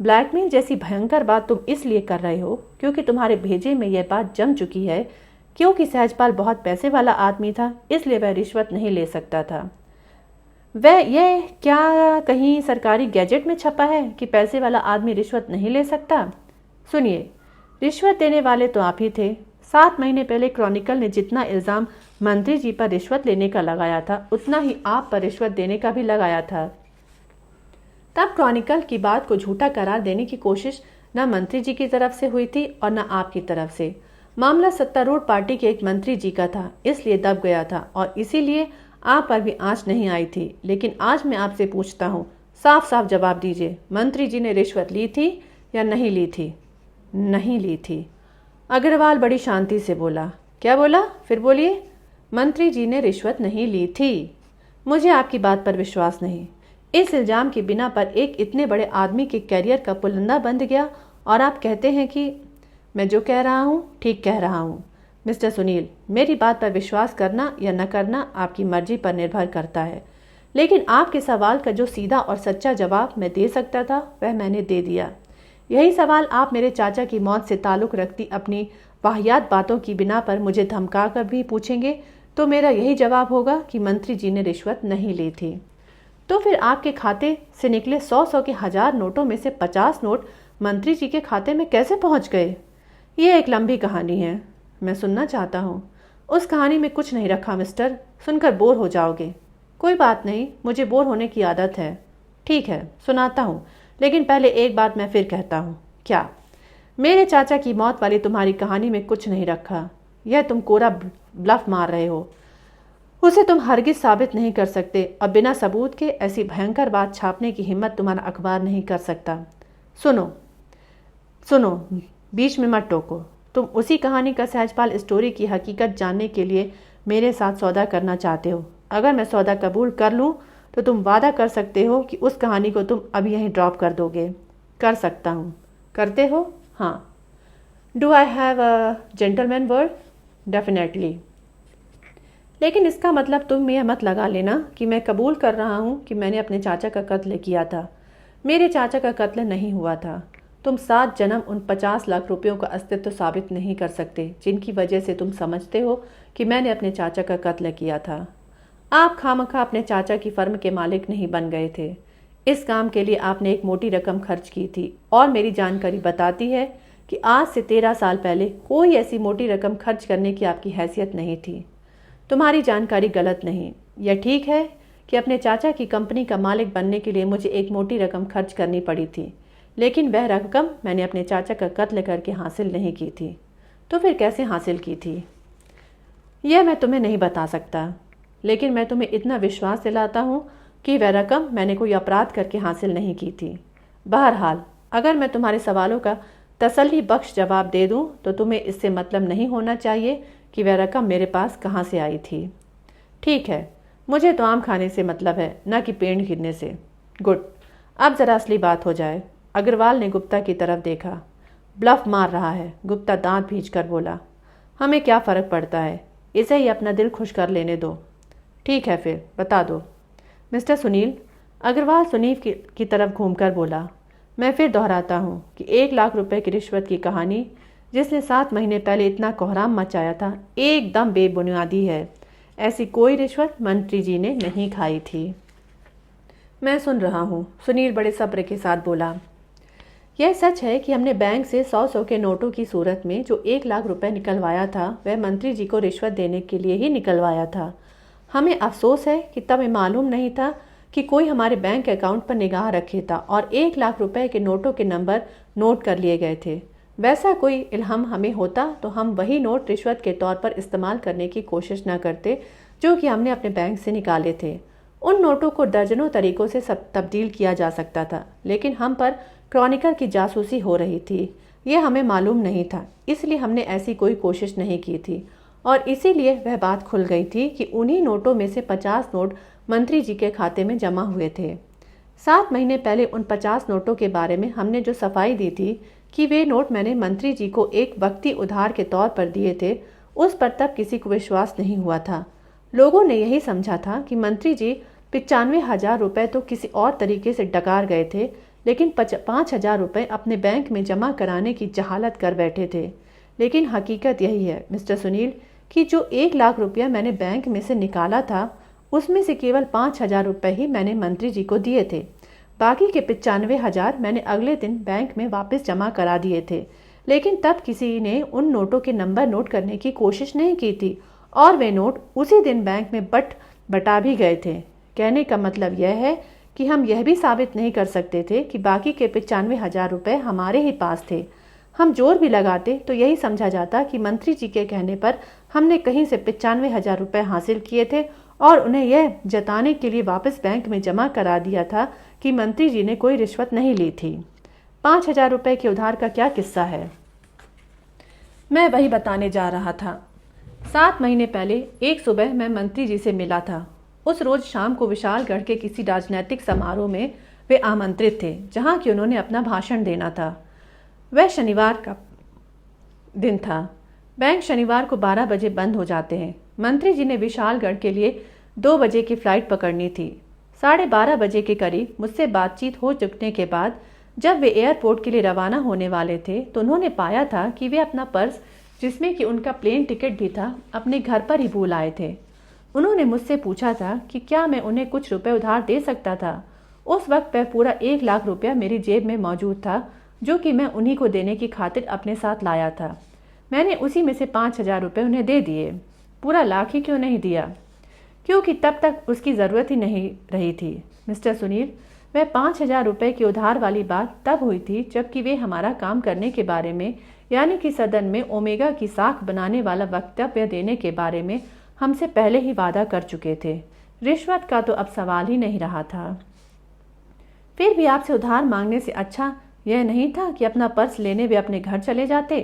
ब्लैकमेल जैसी भयंकर बात तुम इसलिए कर रहे हो क्योंकि तुम्हारे भेजे में यह बात जम चुकी है। क्योंकि सहजपाल बहुत पैसे वाला आदमी था, इसलिए वह रिश्वत नहीं ले सकता था। वह यह क्या कहीं सरकारी गैजेट में छपा है कि पैसे वाला आदमी रिश्वत नहीं ले सकता? सुनिए, रिश्वत देने वाले तो आप ही थे। 7 महीने पहले क्रॉनिकल ने जितना इल्ज़ाम मंत्री जी पर रिश्वत लेने का लगाया था उतना ही आप पर रिश्वत देने का भी लगाया था। तब क्रॉनिकल की बात को झूठा करार देने की कोशिश न मंत्री जी की तरफ से हुई थी और न आपकी तरफ से। मामला सत्तारूढ़ पार्टी के एक मंत्री जी का था, इसलिए दब गया था और इसीलिए आप पर भी आंच नहीं आई थी। लेकिन आज मैं आपसे पूछता हूँ, साफ साफ जवाब दीजिए, मंत्री जी ने रिश्वत ली थी या नहीं ली थी? नहीं ली थी। अग्रवाल बड़ी शांति से बोला। क्या बोला? फिर बोलिए। मंत्री जी ने रिश्वत नहीं ली थी। मुझे आपकी बात पर विश्वास नहीं। इस इल्जाम के बिना पर एक इतने बड़े आदमी के कैरियर का पुलंदा बंध गया और आप कहते हैं कि मैं जो कह रहा हूँ ठीक कह रहा हूँ। मिस्टर सुनील, मेरी बात पर विश्वास करना या न करना आपकी मर्जी पर निर्भर करता है, लेकिन आपके सवाल का जो सीधा और सच्चा जवाब मैं दे सकता था वह मैंने दे दिया। यही सवाल आप मेरे चाचा की मौत से ताल्लुक़ रखती अपनी वाहियात बातों की बिना पर मुझे धमका कर भी पूछेंगे तो मेरा यही जवाब होगा कि मंत्री जी ने रिश्वत नहीं ली थी। तो फिर आपके खाते से निकले 100 के 1000 नोटों में से 50 नोट मंत्री जी के खाते में कैसे पहुंच गए? ये एक लंबी कहानी है, मैं सुनना चाहता हूँ। उस कहानी में कुछ नहीं रखा मिस्टर, सुनकर बोर हो जाओगे। कोई बात नहीं, मुझे बोर होने की आदत है। ठीक है, सुनाता हूँ, लेकिन पहले एक बात मैं फिर कहता हूँ। क्या? मेरे चाचा की मौत वाली तुम्हारी कहानी में कुछ नहीं रखा। यह तुम कोरा ब्लफ मार रहे हो। उसे तुम हरगिज साबित नहीं कर सकते और बिना सबूत के ऐसी भयंकर बात छापने की हिम्मत तुम्हारा अखबार नहीं कर सकता। सुनो सुनो, बीच में मत टोको। तुम उसी कहानी का सहजपाल स्टोरी की हकीकत जानने के लिए मेरे साथ सौदा करना चाहते हो। अगर मैं सौदा कबूल कर लूँ तो तुम वादा कर सकते हो कि उस कहानी को तुम अभी यहीं ड्रॉप कर दोगे? कर सकता हूँ। करते हो? हाँ। Do I have a gentleman word? Definitely. लेकिन इसका मतलब तुम यह मत लगा लेना कि मैं कबूल कर रहा हूँ कि मैंने अपने चाचा का कत्ल किया था। मेरे चाचा का कत्ल नहीं हुआ था। तुम 7 जन्म उन 50 लाख रुपयों का अस्तित्व साबित नहीं कर सकते जिनकी वजह से तुम समझते हो कि मैंने अपने चाचा का कत्ल किया था। आप खामखा अपने चाचा की फर्म के मालिक नहीं बन गए थे। इस काम के लिए आपने एक मोटी रकम खर्च की थी और मेरी जानकारी बताती है कि आज से 13 साल पहले कोई ऐसी मोटी रकम खर्च करने की आपकी हैसियत नहीं थी। तुम्हारी जानकारी गलत नहीं। यह ठीक है कि अपने चाचा की कंपनी का मालिक बनने के लिए मुझे एक मोटी रकम खर्च करनी पड़ी थी, लेकिन वह रकम मैंने अपने चाचा का कत्ल करके हासिल नहीं की थी। तो फिर कैसे हासिल की थी? यह मैं तुम्हें नहीं बता सकता, लेकिन मैं तुम्हें इतना विश्वास दिलाता हूँ कि वह रकम मैंने कोई अपराध करके हासिल नहीं की थी। बहरहाल, अगर मैं तुम्हारे सवालों का तसल्ली बख्श जवाब दे दूं तो तुम्हें इससे मतलब नहीं होना चाहिए कि वह रकम मेरे पास कहाँ से आई थी। ठीक है, मुझे तो आम खाने से मतलब है, न कि पेड़ गिरने से। गुड, अब जरा असली बात हो जाए। अग्रवाल ने गुप्ता की तरफ देखा। ब्लफ मार रहा है, गुप्ता दांत भींचकर बोला। हमें क्या फ़र्क पड़ता है, इसे ही अपना दिल खुश कर लेने दो। ठीक है, फिर बता दो। मिस्टर सुनील, अग्रवाल सुनील की तरफ घूमकर बोला, मैं फिर दोहराता हूँ कि 1 लाख रुपए की रिश्वत की कहानी जिसने 7 महीने पहले इतना कोहराम मचाया था एकदम बेबुनियादी है। ऐसी कोई रिश्वत मंत्री जी ने नहीं खाई थी। मैं सुन रहा हूँ, सुनील बड़े सब्र के साथ बोला। यह सच है कि हमने बैंक से 100 के नोटों की सूरत में जो 1 लाख रुपए निकलवाया था वह मंत्री जी को रिश्वत देने के लिए ही निकलवाया था। हमें अफसोस है कि तब हमें मालूम नहीं था कि कोई हमारे बैंक अकाउंट पर निगाह रखे था और 1 लाख रुपए के नोटों के नंबर नोट कर लिए गए थे। वैसा कोई इल्हाम हमें होता तो हम वही नोट रिश्वत के तौर पर इस्तेमाल करने की कोशिश न करते जो कि हमने अपने बैंक से निकाले थे। उन नोटों को दर्जनों तरीकों से सब तब्दील किया जा सकता था, लेकिन हम पर क्रॉनिकल की जासूसी हो रही थी, यह हमें मालूम नहीं था, इसलिए हमने ऐसी कोई कोशिश नहीं की थी। और इसीलिए वह बात खुल गई थी कि उन्हीं नोटों में से 50 नोट मंत्री जी के खाते में जमा हुए थे। 7 महीने पहले उन 50 नोटों के बारे में हमने जो सफाई दी थी कि वे नोट मैंने मंत्री जी को एक वक्ती उधार के तौर पर दिए थे, उस पर तब किसी को विश्वास नहीं हुआ था। लोगों ने यही समझा था कि मंत्री जी 95,000 रुपये तो किसी और तरीके से डकार गए थे, लेकिन 5,000 रुपये अपने बैंक में जमा कराने की जहालत कर बैठे थे। लेकिन हकीकत यही है मिस्टर सुनील कि जो 1 लाख रुपया मैंने बैंक में से निकाला था उसमें से केवल 5,000 रुपये ही मैंने मंत्री जी को दिए थे। बाकी के 95,000 मैंने अगले दिन बैंक में वापस जमा करा दिए थे, लेकिन तब किसी ने उन नोटों के नंबर नोट करने की कोशिश नहीं की थी और वे नोट उसी दिन बैंक में बटा भी गए थे। कहने का मतलब यह है कि हम यह भी साबित नहीं कर सकते थे कि बाकी के 95,000 रुपये हमारे ही पास थे। हम जोर भी लगाते तो यही समझा जाता कि मंत्री जी के कहने पर हमने कहीं से 95,000 रुपये हासिल किए थे और उन्हें यह जताने के लिए वापस बैंक में जमा करा दिया था कि मंत्री जी ने कोई रिश्वत नहीं ली थी। 5,000 रुपये के उधार का क्या किस्सा है? मैं वही बताने जा रहा था। 7 महीने पहले एक सुबह मैं मंत्री जी से मिला था। उस रोज शाम को विशालगढ़ के किसी राजनीतिक समारोह में वे आमंत्रित थे, जहां कि उन्होंने अपना भाषण देना था। वह शनिवार का दिन था। बैंक शनिवार को 12 बजे बंद हो जाते हैं। मंत्री जी ने विशालगढ़ के लिए 2 बजे की फ्लाइट पकड़नी थी। 12:30 बजे के करीब मुझसे बातचीत हो चुकने के बाद जब वे एयरपोर्ट के लिए रवाना होने वाले थे तो उन्होंने पाया था कि वे अपना पर्स, जिसमें कि उनका प्लेन टिकट भी था, अपने घर पर ही भूल आए थे। उन्होंने मुझसे पूछा था कि क्या मैं उन्हें कुछ रुपए उधार दे सकता था। उस वक्त वह पूरा 1 लाख रुपया मेरी जेब में मौजूद था, जो कि मैं उन्हीं को देने की खातिर अपने साथ लाया था। मैंने उसी में से 5,000 रुपये उन्हें दे दिए। पूरा लाख ही क्यों नहीं दिया? क्योंकि तब तक उसकी ज़रूरत ही नहीं रही थी मिस्टर सुनील। वह 5,000 रुपये की उधार वाली बात तब हुई थी जबकि वे हमारा काम करने के बारे में, यानी कि सदन में ओमेगा की साख बनाने वाला वक्तव्य देने के बारे में हमसे पहले ही वादा कर चुके थे। रिश्वत का तो अब सवाल ही नहीं रहा था। फिर भी आपसे उधार मांगने से अच्छा यह नहीं था कि अपना पर्स लेने वे अपने घर चले जाते?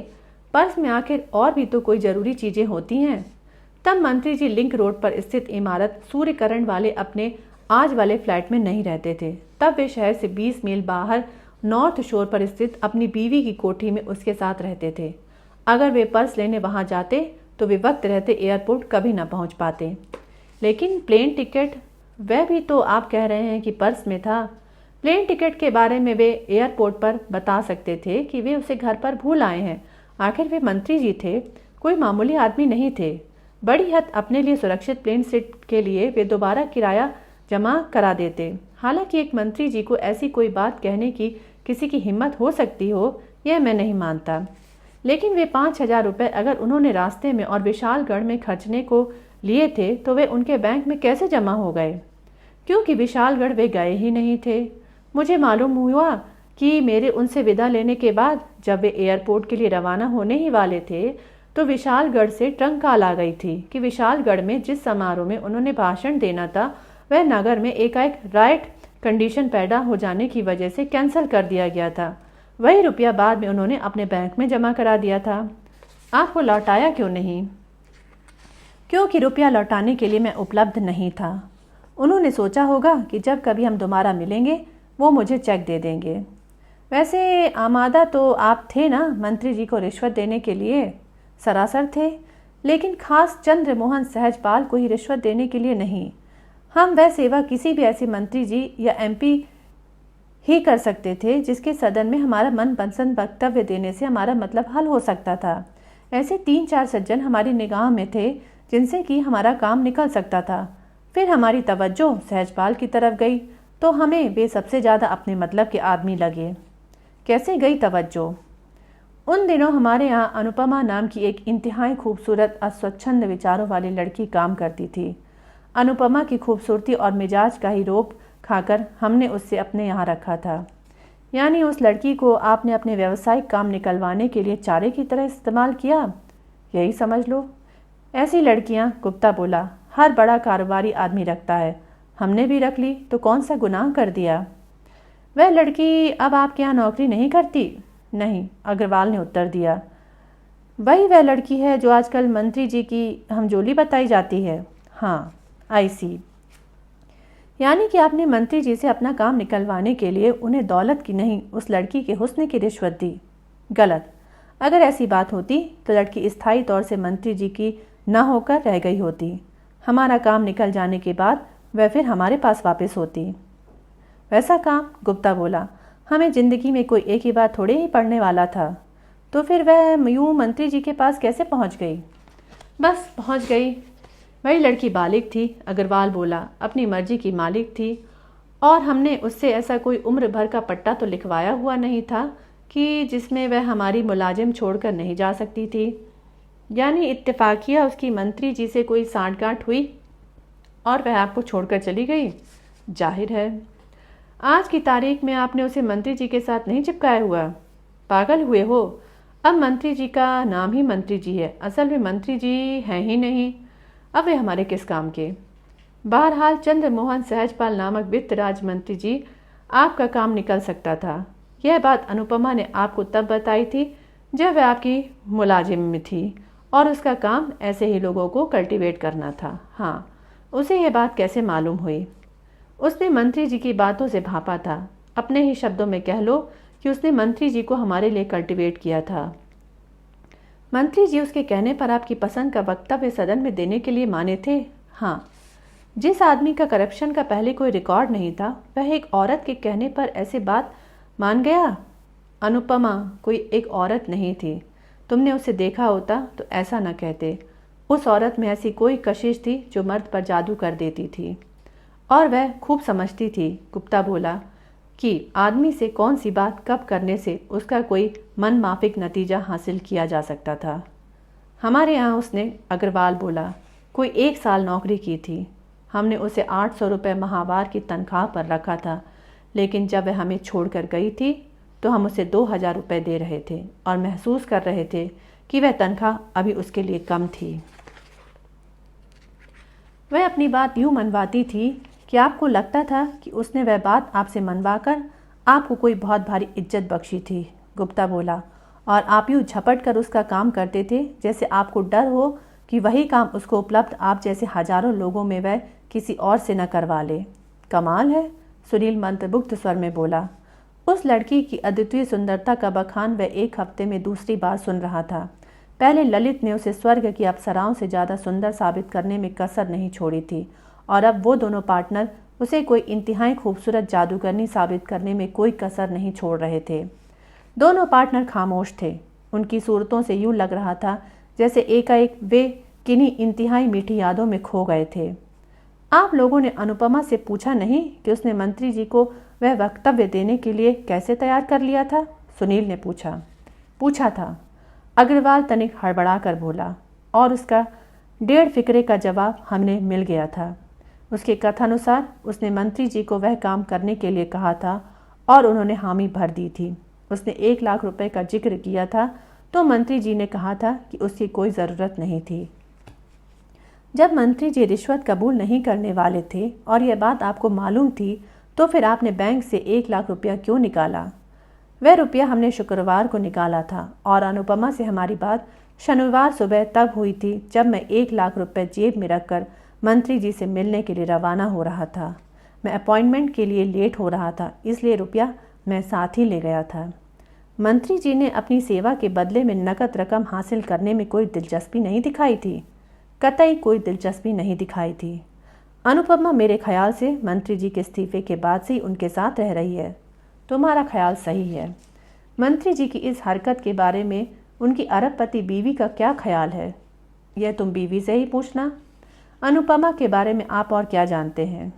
पर्स में आखिर और भी तो कोई ज़रूरी चीज़ें होती हैं। तब मंत्री जी लिंक रोड पर स्थित इमारत सूर्यकरण वाले अपने आज वाले फ्लैट में नहीं रहते थे। तब वे शहर से 20 मील बाहर नॉर्थ शोर पर स्थित अपनी बीवी की कोठी में उसके साथ रहते थे। अगर वे पर्स लेने वहां जाते तो वे वक्त रहते एयरपोर्ट कभी न पहुंच पाते। लेकिन प्लेन टिकट, वह भी तो आप कह रहे हैं कि पर्स में था। प्लेन टिकट के बारे में वे एयरपोर्ट पर बता सकते थे कि वे उसे घर पर भूल आए हैं। आखिर वे मंत्री जी थे, कोई मामूली आदमी नहीं थे। बड़ी हद अपने लिए सुरक्षित प्लेन सीट के लिए वे दोबारा किराया जमा करा देते। हालांकि एक मंत्री जी को ऐसी कोई बात कहने की किसी की हिम्मत हो सकती हो, यह मैं नहीं मानता। लेकिन वे 5,000 रुपये अगर उन्होंने रास्ते में और विशालगढ़ में खर्चने को लिए थे तो वे उनके बैंक में कैसे जमा हो गए? क्योंकि विशालगढ़ वे गए ही नहीं थे। मुझे मालूम हुआ कि मेरे उनसे विदा लेने के बाद जब वे एयरपोर्ट के लिए रवाना होने ही वाले थे तो विशालगढ़ से ट्रंक कॉल आ गई थी कि विशालगढ़ में जिस समारोह में उन्होंने भाषण देना था वह नगर में एकाएक राइट कंडीशन पैदा हो जाने की वजह से कैंसिल कर दिया गया था। वही रुपया बाद में उन्होंने अपने बैंक में जमा करा दिया था। आपको लौटाया क्यों नहीं? क्योंकि रुपया लौटाने के लिए मैं उपलब्ध नहीं था। उन्होंने सोचा होगा कि जब कभी हम दोबारा मिलेंगे वो मुझे चेक दे देंगे। वैसे आमादा तो आप थे ना मंत्री जी को रिश्वत देने के लिए? सरासर थे, लेकिन खास चंद्रमोहन सहजपाल को ही रिश्वत देने के लिए नहीं। हम वह सेवा किसी भी ऐसे मंत्री जी या एमपी ही कर सकते थे जिसके सदन में हमारा मनपसंद वक्तव्य देने से हमारा मतलब हल हो सकता था। ऐसे 3-4 सज्जन हमारी निगाह में थे जिनसे कि हमारा काम निकल सकता था। फिर हमारी तवज्जो सहजपाल की तरफ गई तो हमें वे सबसे ज़्यादा अपने मतलब के आदमी लगे। कैसे गई तवज्जो? उन दिनों हमारे यहाँ अनुपमा नाम की एक इंतहाई खूबसूरत अस्वच्छंद विचारों वाली लड़की काम करती थी। अनुपमा की खूबसूरती और मिजाज का ही रोब खाकर हमने उससे अपने यहाँ रखा था। यानी उस लड़की को आपने अपने व्यावसायिक काम निकलवाने के लिए चारे की तरह इस्तेमाल किया, यही समझ लो। ऐसी लड़कियाँ, गुप्ता बोला, हर बड़ा कारोबारी आदमी रखता है। हमने भी रख ली तो कौन सा गुनाह कर दिया? वह लड़की अब आपके यहाँ नौकरी नहीं करती? नहीं, अग्रवाल ने उत्तर दिया। वही वह लड़की है जो आजकल मंत्री जी की हमजोली बताई जाती है? हाँ, आई सी। यानी कि आपने मंत्री जी से अपना काम निकलवाने के लिए उन्हें दौलत की नहीं, उस लड़की के हुस्न की रिश्वत दी। गलत। अगर ऐसी बात होती तो लड़की स्थायी तौर से मंत्री जी की न होकर रह गई होती। हमारा काम निकल जाने के बाद वह फिर हमारे पास वापस होती। वैसा काम? गुप्ता बोला, हमें जिंदगी में कोई एक ही बार थोड़े ही पढ़ने वाला था। तो फिर वह यूं मंत्री जी के पास कैसे पहुंच गई? बस पहुंच गई। वही लड़की बालिग थी, अग्रवाल बोला, अपनी मर्जी की मालिक थी, और हमने उससे ऐसा कोई उम्र भर का पट्टा तो लिखवाया हुआ नहीं था कि जिसमें वह हमारी मुलाजिम छोड़कर नहीं जा सकती थी। यानी इत्तेफाकिया उसकी मंत्री जी से कोई सांठगांठ हुई और वह आपको छोड़कर चली गई? जाहिर है। आज की तारीख में आपने उसे मंत्री जी के साथ नहीं चिपकाया हुआ? पागल हुए हो? अब मंत्री जी का नाम ही मंत्री जी है, असल में मंत्री जी हैं ही नहीं। अब वे हमारे किस काम के? बहरहाल चंद्रमोहन सहजपाल नामक वित्त राज्य मंत्री जी आपका काम निकल सकता था। यह बात अनुपमा ने आपको तब बताई थी जब वह आपकी मुलाजिम में थी और उसका काम ऐसे ही लोगों को कल्टीवेट करना था। हाँ, उसे यह बात कैसे मालूम हुई? उसने मंत्री जी की बातों से भापा था। अपने ही शब्दों में कह लो कि उसने मंत्री जी को हमारे लिए कल्टीवेट किया था। मंत्री जी उसके कहने पर आपकी पसंद का वक्तव्य सदन में देने के लिए माने थे? हाँ। जिस आदमी का करप्शन का पहले कोई रिकॉर्ड नहीं था वह एक औरत के कहने पर ऐसे बात मान गया? अनुपमा कोई एक औरत नहीं थी। तुमने उसे देखा होता तो ऐसा न कहते। उस औरत में ऐसी कोई कशिश थी जो मर्द पर जादू कर देती थी, और वह खूब समझती थी। गुप्ता बोला कि आदमी से कौन सी बात कब करने से उसका कोई मन माफिक नतीजा हासिल किया जा सकता था। हमारे यहाँ उसने, अग्रवाल बोला, कोई 1 साल नौकरी की थी। हमने उसे 800 रुपये माहवार की तनख्वाह पर रखा था, लेकिन जब वह हमें छोड़कर गई थी तो हम उसे 2000 रुपये दे रहे थे और महसूस कर रहे थे कि वह तनख्वाह अभी उसके लिए कम थी। वह अपनी बात यूँ मनवाती थी कि आपको लगता था कि उसने वह बात आपसे मनवाकर आपको कोई बहुत भारी इज्जत बख्शी थी। गुप्ता बोला, और आप यूँ झपट कर उसका काम करते थे जैसे आपको डर हो कि वही काम उसको उपलब्ध आप जैसे हजारों लोगों में वह किसी और से न करवा ले। कमाल है, सुनील मंत्रमुग्ध स्वर में बोला। उस लड़की की अद्वितीय सुंदरता का बखान वह 1 हफ्ते में दूसरी बार सुन रहा था। पहले ललित ने उसे स्वर्ग की अप्सराओं से ज़्यादा सुंदर साबित करने में कसर नहीं छोड़ी थी, और अब वो दोनों पार्टनर उसे कोई इंतहाई खूबसूरत जादूगरनी साबित करने में कोई कसर नहीं छोड़ रहे थे। दोनों पार्टनर खामोश थे। उनकी सूरतों से यूँ लग रहा था जैसे एकाएक वे किन्हीं इंतहाई मीठी यादों में खो गए थे। आप लोगों ने अनुपमा से पूछा नहीं कि उसने मंत्री जी को वह वक्तव्य देने के लिए कैसे तैयार कर लिया था? सुनील ने पूछा। पूछा था, अग्रवाल तनिक हड़बड़ा कर बोला, और उसका 1.5 फिक्रे का जवाब हमें मिल गया था। उसके कथानुसार उसने मंत्री जी को वह काम करने के लिए कहा था और उन्होंने हामी भर दी थी। उसने 1 लाख रुपए का जिक्र किया था तो मंत्री जी ने कहा था कि उसकी कोई ज़रूरत नहीं थी। जब मंत्री जी रिश्वत कबूल नहीं करने वाले थे और यह बात आपको मालूम थी, तो फिर आपने बैंक से 1 लाख रुपया क्यों निकाला? वह रुपया हमने शुक्रवार को निकाला था और अनुपमा से हमारी बात शनिवार सुबह तब हुई थी जब मैं 1 लाख रुपये जेब में रखकर मंत्री जी से मिलने के लिए रवाना हो रहा था। मैं अपॉइंटमेंट के लिए लेट हो रहा था, इसलिए रुपया मैं साथ ही ले गया था। मंत्री जी ने अपनी सेवा के बदले में नकद रकम हासिल करने में कोई दिलचस्पी नहीं दिखाई थी, कतई कोई दिलचस्पी नहीं दिखाई थी। अनुपमा मेरे ख्याल से मंत्री जी के इस्तीफे के बाद से ही उनके साथ रह रही है। तुम्हारा ख्याल सही है। मंत्री जी की इस हरकत के बारे में उनकी अरबपति बीवी का क्या ख्याल है? यह तुम बीवी से ही पूछना। अनुपमा के बारे में आप और क्या जानते हैं?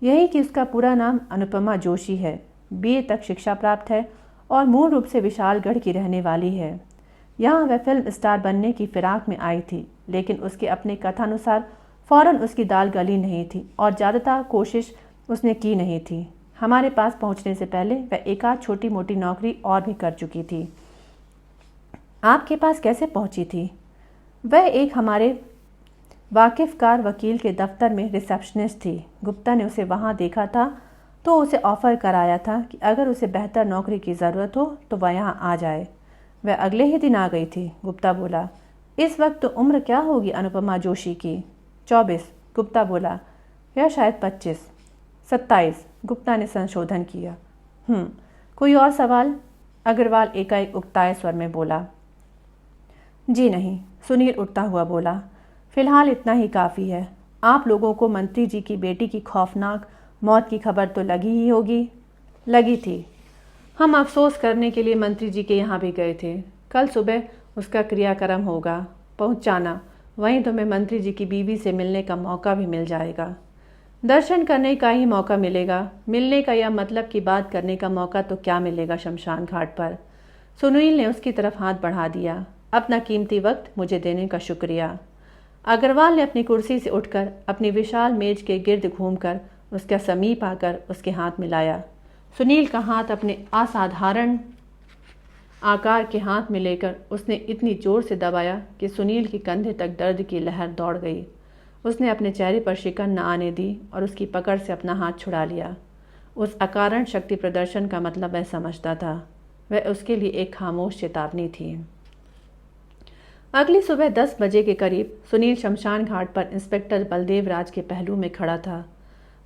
यही कि उसका पूरा नाम अनुपमा जोशी है, BA तक शिक्षा प्राप्त है और मूल रूप से विशालगढ़ की रहने वाली है। यहाँ वह फिल्म स्टार बनने की फिराक में आई थी, लेकिन उसके अपने कथानुसार फौरन उसकी दाल गली नहीं थी और ज़्यादातर कोशिश उसने की नहीं थी। हमारे पास पहुँचने से पहले वह एक आध छोटी मोटी नौकरी और भी कर चुकी थी। आपके पास कैसे पहुँची थी? वह एक हमारे वाकिफ़कार वकील के दफ्तर में रिसेप्शनिस्ट थी। गुप्ता ने उसे वहाँ देखा था तो उसे ऑफ़र कराया था कि अगर उसे बेहतर नौकरी की ज़रूरत हो तो वह यहाँ आ जाए। वह अगले ही दिन आ गई थी, गुप्ता बोला। इस वक्त तो उम्र क्या होगी अनुपमा जोशी की? 24, गुप्ता बोला। या शायद 25, 27, गुप्ता ने संशोधन किया। कोई और सवाल? अग्रवाल एकाएक उकताए स्वर में बोला। जी नहीं, सुनील उठता हुआ बोला। फिलहाल इतना ही काफ़ी है। आप लोगों को मंत्री जी की बेटी की खौफनाक मौत की खबर तो लगी ही होगी। लगी थी। हम अफसोस करने के लिए मंत्री जी के यहाँ भी गए थे। कल सुबह उसका क्रियाक्रम होगा, पहुँच जाना। वहीं तुम्हें मंत्री जी की बीवी से मिलने का मौका भी मिल जाएगा। दर्शन करने का ही मौका मिलेगा, मिलने का या मतलब की बात करने का मौका तो क्या मिलेगा शमशान घाट पर। सुनील ने उसकी तरफ हाथ बढ़ा दिया। अपना कीमती वक्त मुझे देने का शुक्रिया। अग्रवाल ने अपनी कुर्सी से उठकर अपनी विशाल मेज के गिर्द घूमकर उसका समीप आकर उसके हाथ मिलाया। सुनील का हाथ अपने असाधारण आकार के हाथ में लेकर उसने इतनी जोर से दबाया कि सुनील के कंधे तक दर्द की लहर दौड़ गई। उसने अपने चेहरे पर शिकन न आने दी और उसकी पकड़ से अपना हाथ छुड़ा लिया। उस अकारण शक्ति प्रदर्शन का मतलब वह समझता था। वह उसके लिए एक खामोश चेतावनी थी। अगली सुबह 10 बजे के करीब सुनील शमशान घाट पर इंस्पेक्टर बलदेव राज के पहलू में खड़ा था।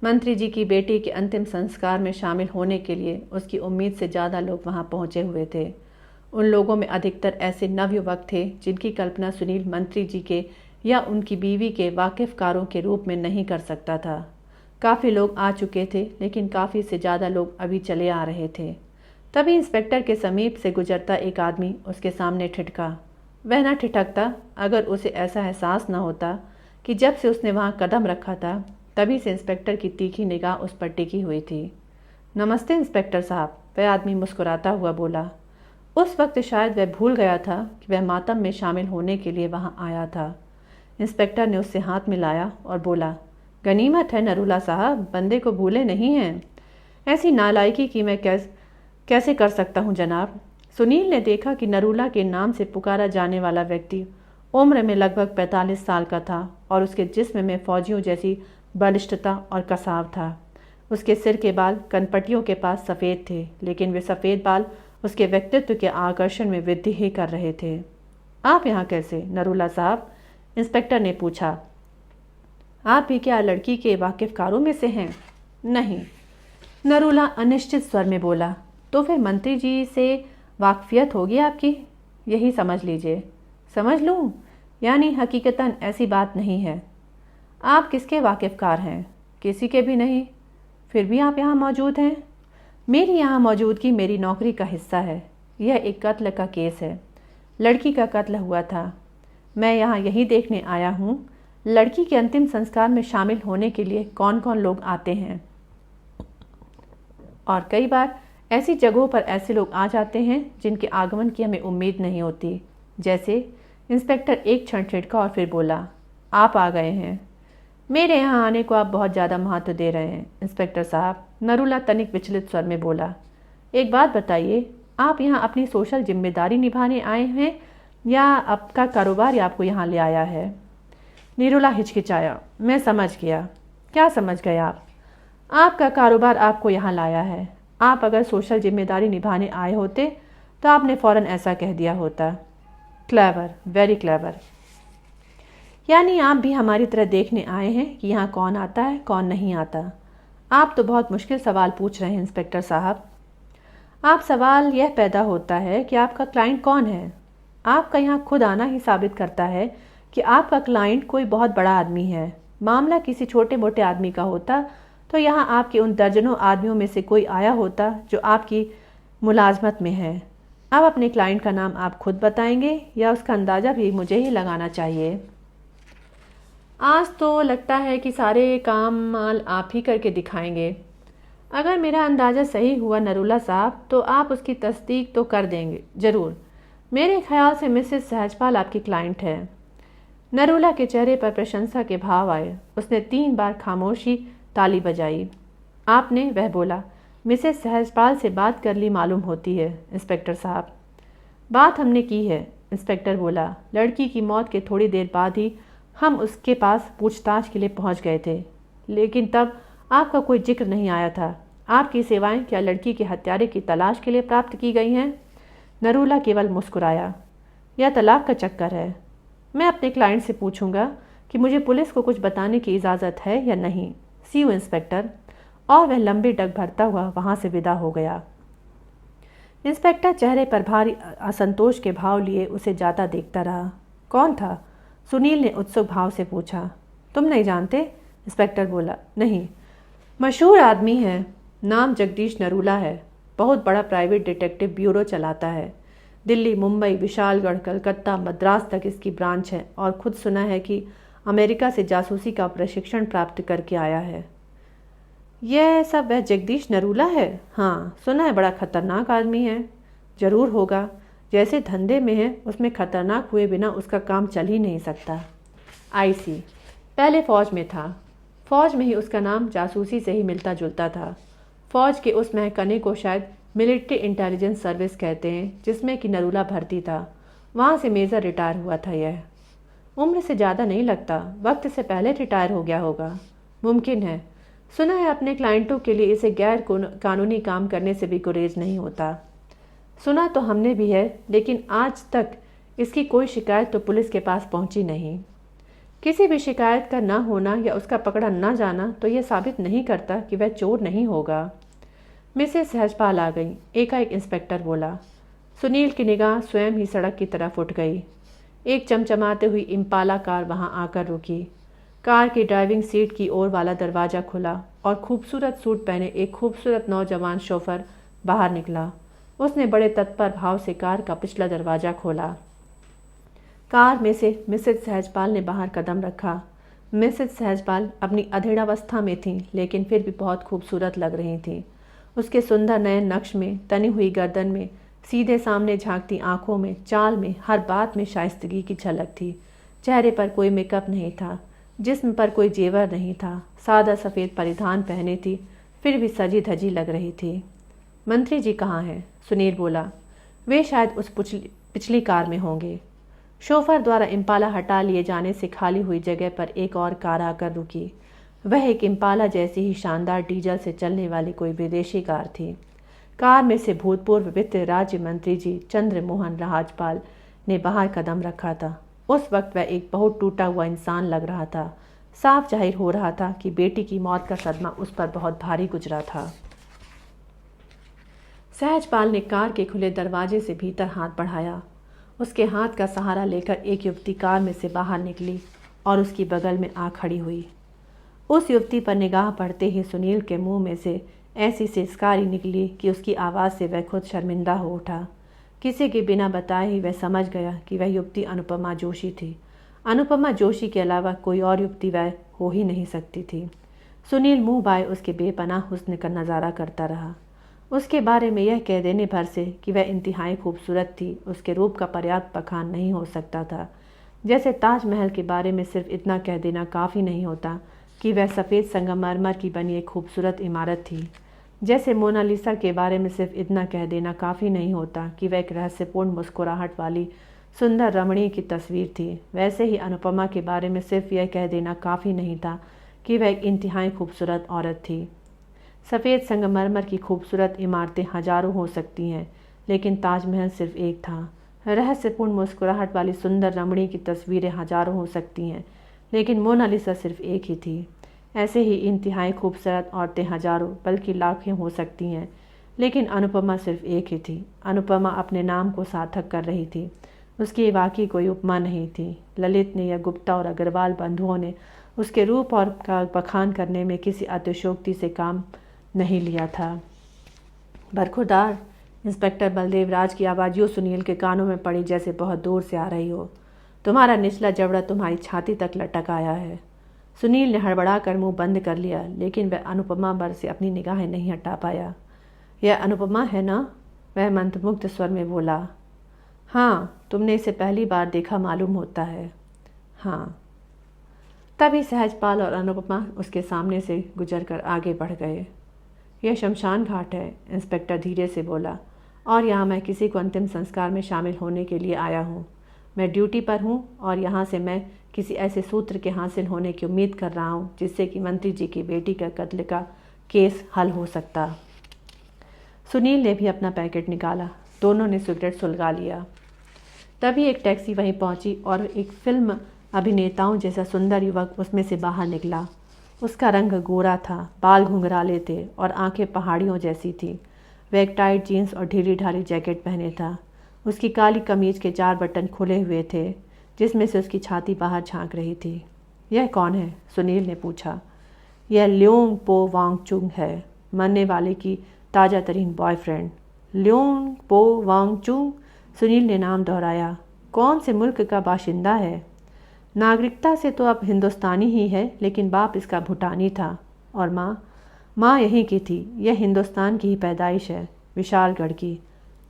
मंत्री जी की बेटी के अंतिम संस्कार में शामिल होने के लिए उसकी उम्मीद से ज़्यादा लोग वहां पहुंचे हुए थे। उन लोगों में अधिकतर ऐसे नवयुवक थे जिनकी कल्पना सुनील मंत्री जी के या उनकी बीवी के वाकिफ़कारों के रूप में नहीं कर सकता था। काफ़ी लोग आ चुके थे, लेकिन काफ़ी से ज़्यादा लोग अभी चले आ रहे थे। तभी इंस्पेक्टर के समीप से गुजरता एक आदमी उसके सामने ठिठका। वह न ठिठकता अगर उसे ऐसा एहसास न होता कि जब से उसने वहाँ कदम रखा था तभी से इंस्पेक्टर की तीखी निगाह उस पर टिकी हुई थी। नमस्ते इंस्पेक्टर साहब, वह आदमी मुस्कुराता हुआ बोला। उस वक्त शायद वह भूल गया था कि वह मातम में शामिल होने के लिए वहाँ आया था। इंस्पेक्टर ने उससे हाथ मिलाया और बोला, गनीमत है नरूला साहब, बंदे को भूले नहीं हैं। ऐसी नालायकी की मैं कैसे कर सकता हूँ जनाब। सुनील ने देखा कि नरूला के नाम से पुकारा जाने वाला व्यक्ति उम्र में लगभग 45 साल का था और उसके जिस्म में फौजियों जैसी बलिष्ठता और कसाव था। उसके सिर के बाल कनपटियों के पास सफ़ेद थे, लेकिन वे सफ़ेद बाल उसके व्यक्तित्व के आकर्षण में वृद्धि ही कर रहे थे। आप यहाँ कैसे नरूला साहब? इंस्पेक्टर ने पूछा। आप भी क्या लड़की के वाकिफ़कारों में से हैं? नहीं, नरूला अनिश्चित स्वर में बोला। तो फिर मंत्री जी से वाकफियत होगी आपकी? यही समझ लीजिए। समझ लूँ? यानी हकीकतन ऐसी बात नहीं है। आप किसके वाकिफ़कार हैं? किसी के भी नहीं। फिर भी आप यहाँ मौजूद हैं? मेरी यहाँ मौजूदगी मेरी नौकरी का हिस्सा है। यह एक कत्ल का केस है। लड़की का कत्ल हुआ था। मैं यहाँ यही देखने आया हूँ लड़की के अंतिम संस्कार में शामिल होने के लिए कौन कौन लोग आते हैं। और कई बार ऐसी जगहों पर ऐसे लोग आ जाते हैं जिनके आगमन की हमें उम्मीद नहीं होती। जैसे इंस्पेक्टर एक क्षण ठिठका और फिर बोला, आप आ गए हैं। मेरे यहाँ आने को आप बहुत ज़्यादा महत्व दे रहे हैं इंस्पेक्टर साहब, नरूला तनिक विचलित स्वर में बोला। एक बात बताइए, आप यहाँ अपनी सोशल जिम्मेदारी निभाने आए हैं या आपका कारोबार ही आपको यहाँ ले आया है? निरुला हिचकिचाया। मैं समझ गया। क्या समझ गए आप? आपका कारोबार आपको यहाँ लाया है। आप अगर सोशल जिम्मेदारी निभाने आए होते तो आपने फ़ौरन ऐसा कह दिया होता। Clever, very clever. यानी आप भी हमारी तरह देखने आए हैं कि यहाँ कौन आता है कौन नहीं आता। आप तो बहुत मुश्किल सवाल पूछ रहे हैं इंस्पेक्टर साहब। आप सवाल यह पैदा होता है कि आपका क्लाइंट कौन है। आपका यहाँ खुद आना ही साबित करता है कि आपका क्लाइंट कोई बहुत बड़ा आदमी है। मामला किसी छोटे मोटे आदमी का होता तो यहाँ आपके उन दर्जनों आदमियों में से कोई आया होता जो आपकी मुलाजमत में है। अब अपने क्लाइंट का नाम आप खुद बताएंगे या उसका अंदाज़ा भी मुझे ही लगाना चाहिए? आज तो लगता है कि सारे काम माल आप ही करके दिखाएंगे। अगर मेरा अंदाज़ा सही हुआ नरूला साहब तो आप उसकी तस्दीक तो कर देंगे ज़रूर। मेरे ख्याल से मिसेस सहजपाल आपकी क्लाइंट है। नरूला के चेहरे पर प्रशंसा के भाव आए। उसने 3 बार खामोशी ताली बजाई। आपने, वह बोला, मिसेस सहजपाल से बात कर ली मालूम होती है इंस्पेक्टर साहब। बात हमने की है, इंस्पेक्टर बोला। लड़की की मौत के थोड़ी देर बाद ही हम उसके पास पूछताछ के लिए पहुंच गए थे, लेकिन तब आपका कोई जिक्र नहीं आया था। आपकी सेवाएं क्या लड़की के हत्यारे की तलाश के लिए प्राप्त की गई हैं? नरूला केवल मुस्कुराया। यह तलाक का चक्कर है। मैं अपने क्लाइंट से पूछूंगा कि मुझे पुलिस को कुछ बताने की इजाज़त है या नहीं। सी यू इंस्पेक्टर। और वह लंबी डग भरता हुआ वहाँ से विदा हो गया। इंस्पेक्टर चेहरे पर भारी असंतोष के भाव लिए उसे जाता देखता रहा। कौन था? सुनील ने उत्सुक भाव से पूछा। तुम नहीं जानते? इंस्पेक्टर बोला। नहीं। मशहूर आदमी है, नाम जगदीश नरूला है। बहुत बड़ा प्राइवेट डिटेक्टिव ब्यूरो चलाता है। दिल्ली, मुंबई, विशालगढ़, कलकत्ता, मद्रास तक इसकी ब्रांच है और खुद सुना है कि अमेरिका से जासूसी का प्रशिक्षण प्राप्त करके आया है। यह सब वह जगदीश नरूला है? हाँ, सुना है बड़ा खतरनाक आदमी है। जरूर होगा। जैसे धंधे में है उसमें खतरनाक हुए बिना उसका काम चल ही नहीं सकता। आई सी। पहले फ़ौज में था। फ़ौज में ही उसका नाम जासूसी से ही मिलता जुलता था। फ़ौज के उस महकमे को शायद मिलिट्री इंटेलिजेंस सर्विस कहते हैं, जिसमें कि नरूला भर्ती था। वहाँ से मेजर रिटायर हुआ था। यह उम्र से ज़्यादा नहीं लगता। वक्त से पहले रिटायर हो गया होगा। मुमकिन है। सुना है अपने क्लाइंटों के लिए इसे गैर कानूनी काम करने से भी गुरेज नहीं होता। सुना तो हमने भी है, लेकिन आज तक इसकी कोई शिकायत तो पुलिस के पास पहुंची नहीं। किसी भी शिकायत का न होना या उसका पकड़ा न जाना तो यह साबित नहीं करता कि वह चोर नहीं होगा। मिसेस सहजपाल आ गई। एकाएक इंस्पेक्टर बोला। सुनील की निगाह स्वयं ही सड़क की तरफ उठ गई। एक चमचमाते हुई इम्पाला कार वहां आकर रुकी। कार की ड्राइविंग सीट की ओर वाला दरवाज़ा खुला और खूबसूरत सूट पहने एक खूबसूरत नौजवान शोफर बाहर निकला। उसने बड़े तत्पर भाव से कार का पिछला दरवाज़ा खोला। कार में से मिसेस सहजपाल ने बाहर कदम रखा। मिसेस सहजपाल अपनी अधेड़ावस्था में थीं, लेकिन फिर भी बहुत खूबसूरत लग रही थीं। उसके सुंदर नयन नक्श में, तनी हुई गर्दन में, सीधे सामने झांकती आंखों में, चाल में, हर बात में शाइस्तगी की झलक थी। चेहरे पर कोई मेकअप नहीं था, जिस्म पर कोई जेवर नहीं था। सादा सफ़ेद परिधान पहने थी, फिर भी सजी धजी लग रही थी। मंत्री जी कहाँ हैं? सुनील बोला। वे शायद उस पिछली कार में होंगे। शोफर द्वारा इम्पाला हटा लिए जाने से खाली हुई जगह पर एक और कार आकर रुकी। वह एक इम्पाला जैसी ही शानदार डीजल से चलने वाली कोई विदेशी कार थी। कार में से भूतपूर्व वित्त राज्य मंत्री जी चंद्र मोहन राजपाल ने बाहर कदम रखा था। उस वक्त वह एक बहुत टूटा हुआ इंसान लग रहा था। साफ जाहिर हो रहा था कि बेटी की मौत का सदमा उस पर बहुत भारी गुजरा था। सहजपाल ने कार के खुले दरवाजे से भीतर हाथ बढ़ाया। उसके हाथ का सहारा लेकर एक युवती कार में से बाहर निकली और उसकी बगल में आ खड़ी हुई। उस युवती पर निगाह पड़ते ही सुनील के मुंह में से ऐसी सिसकारी निकली कि उसकी आवाज़ से वह खुद शर्मिंदा हो उठा। किसी के बिना बताए ही वह समझ गया कि वह युवती अनुपमा जोशी थी। अनुपमा जोशी के अलावा कोई और युवती वह हो ही नहीं सकती थी। सुनील मुंह बाए उसके बेपनाह हुस्न का नज़ारा करता रहा। उसके बारे में यह कह देने भर से कि वह इंतहाई खूबसूरत थी उसके रूप का पर्याप्त बखान नहीं हो सकता था। जैसे ताजमहल के बारे में सिर्फ इतना कह देना काफ़ी नहीं होता कि वह सफ़ेद संगमरमर की बनी एक खूबसूरत इमारत थी। जैसे मोनालिसा के बारे में सिर्फ इतना कह देना काफ़ी नहीं होता कि वह एक रहस्यपूर्ण मुस्कुराहट वाली सुंदर रमणी की तस्वीर थी। वैसे ही अनुपमा के बारे में सिर्फ यह कह देना काफ़ी नहीं था कि वह एक इंतहाई खूबसूरत औरत थी। सफ़ेद संगमरमर की खूबसूरत इमारतें हजारों हो सकती हैं, लेकिन ताजमहल सिर्फ एक था। रहस्यपूर्ण मुस्कुराहट वाली सुंदर रमणी की तस्वीरें हजारों हो सकती हैं, लेकिन मोनालिसा सिर्फ एक ही थी। ऐसे ही इंतहाई खूबसूरत औरतें हजारों बल्कि लाखों हो सकती हैं, लेकिन अनुपमा सिर्फ एक ही थी। अनुपमा अपने नाम को सार्थक कर रही थी। उसकी वाकई कोई उपमा नहीं थी। ललित ने या गुप्ता और अग्रवाल बंधुओं ने उसके रूप और का बखान करने में किसी अतिशयोक्ति से काम नहीं लिया था। बरखुरदार, इंस्पेक्टर बलदेव राज की आवाज़ यूँ सुनील के कानों में पड़ी जैसे बहुत दूर से आ रही हो। तुम्हारा निचला जबड़ा तुम्हारी छाती तक लटक आया है। सुनील ने हड़बड़ा कर मुंह बंद कर लिया, लेकिन वह अनुपमा पर से अपनी निगाहें नहीं हटा पाया। यह अनुपमा है ना? वह मंत्रमुग्ध स्वर में बोला। हाँ, तुमने इसे पहली बार देखा मालूम होता है। हाँ। तभी सहजपाल और अनुपमा उसके सामने से गुजर कर आगे बढ़ गए। यह शमशान घाट है, इंस्पेक्टर धीरे से बोला, और यहाँ मैं किसी को अंतिम संस्कार में शामिल होने के लिए आया हूँ। मैं ड्यूटी पर हूँ और यहाँ से मैं किसी ऐसे सूत्र के हासिल होने की उम्मीद कर रहा हूँ जिससे कि मंत्री जी की बेटी का कत्ल का केस हल हो सकता। सुनील ने भी अपना पैकेट निकाला। दोनों ने सिगरेट सुलगा लिया। तभी एक टैक्सी वहीं पहुंची और एक फिल्म अभिनेताओं जैसा सुंदर युवक उसमें से बाहर निकला। उसका रंग गोरा था, बाल घुंघराले थे और आंखें पहाड़ियों जैसी थी। वह एक टाइट जीन्स और ढीली ढाली जैकेट पहने था। उसकी काली कमीज के 4 बटन खुले हुए थे, जिसमें से उसकी छाती बाहर झांक रही थी। यह कौन है? सुनील ने पूछा। यह ल्योंग पो वांगचुंग है, मरने वाले की ताज़ा तरीन बॉयफ्रेंड। ल्योंग पो वांगचुंग, सुनील ने नाम दोहराया। कौन से मुल्क का बाशिंदा है? नागरिकता से तो अब हिंदुस्तानी ही है, लेकिन बाप इसका भूटानी था। और माँ यहीं की थी। यह हिंदुस्तान की ही पैदाइश है, विशालगढ़ की।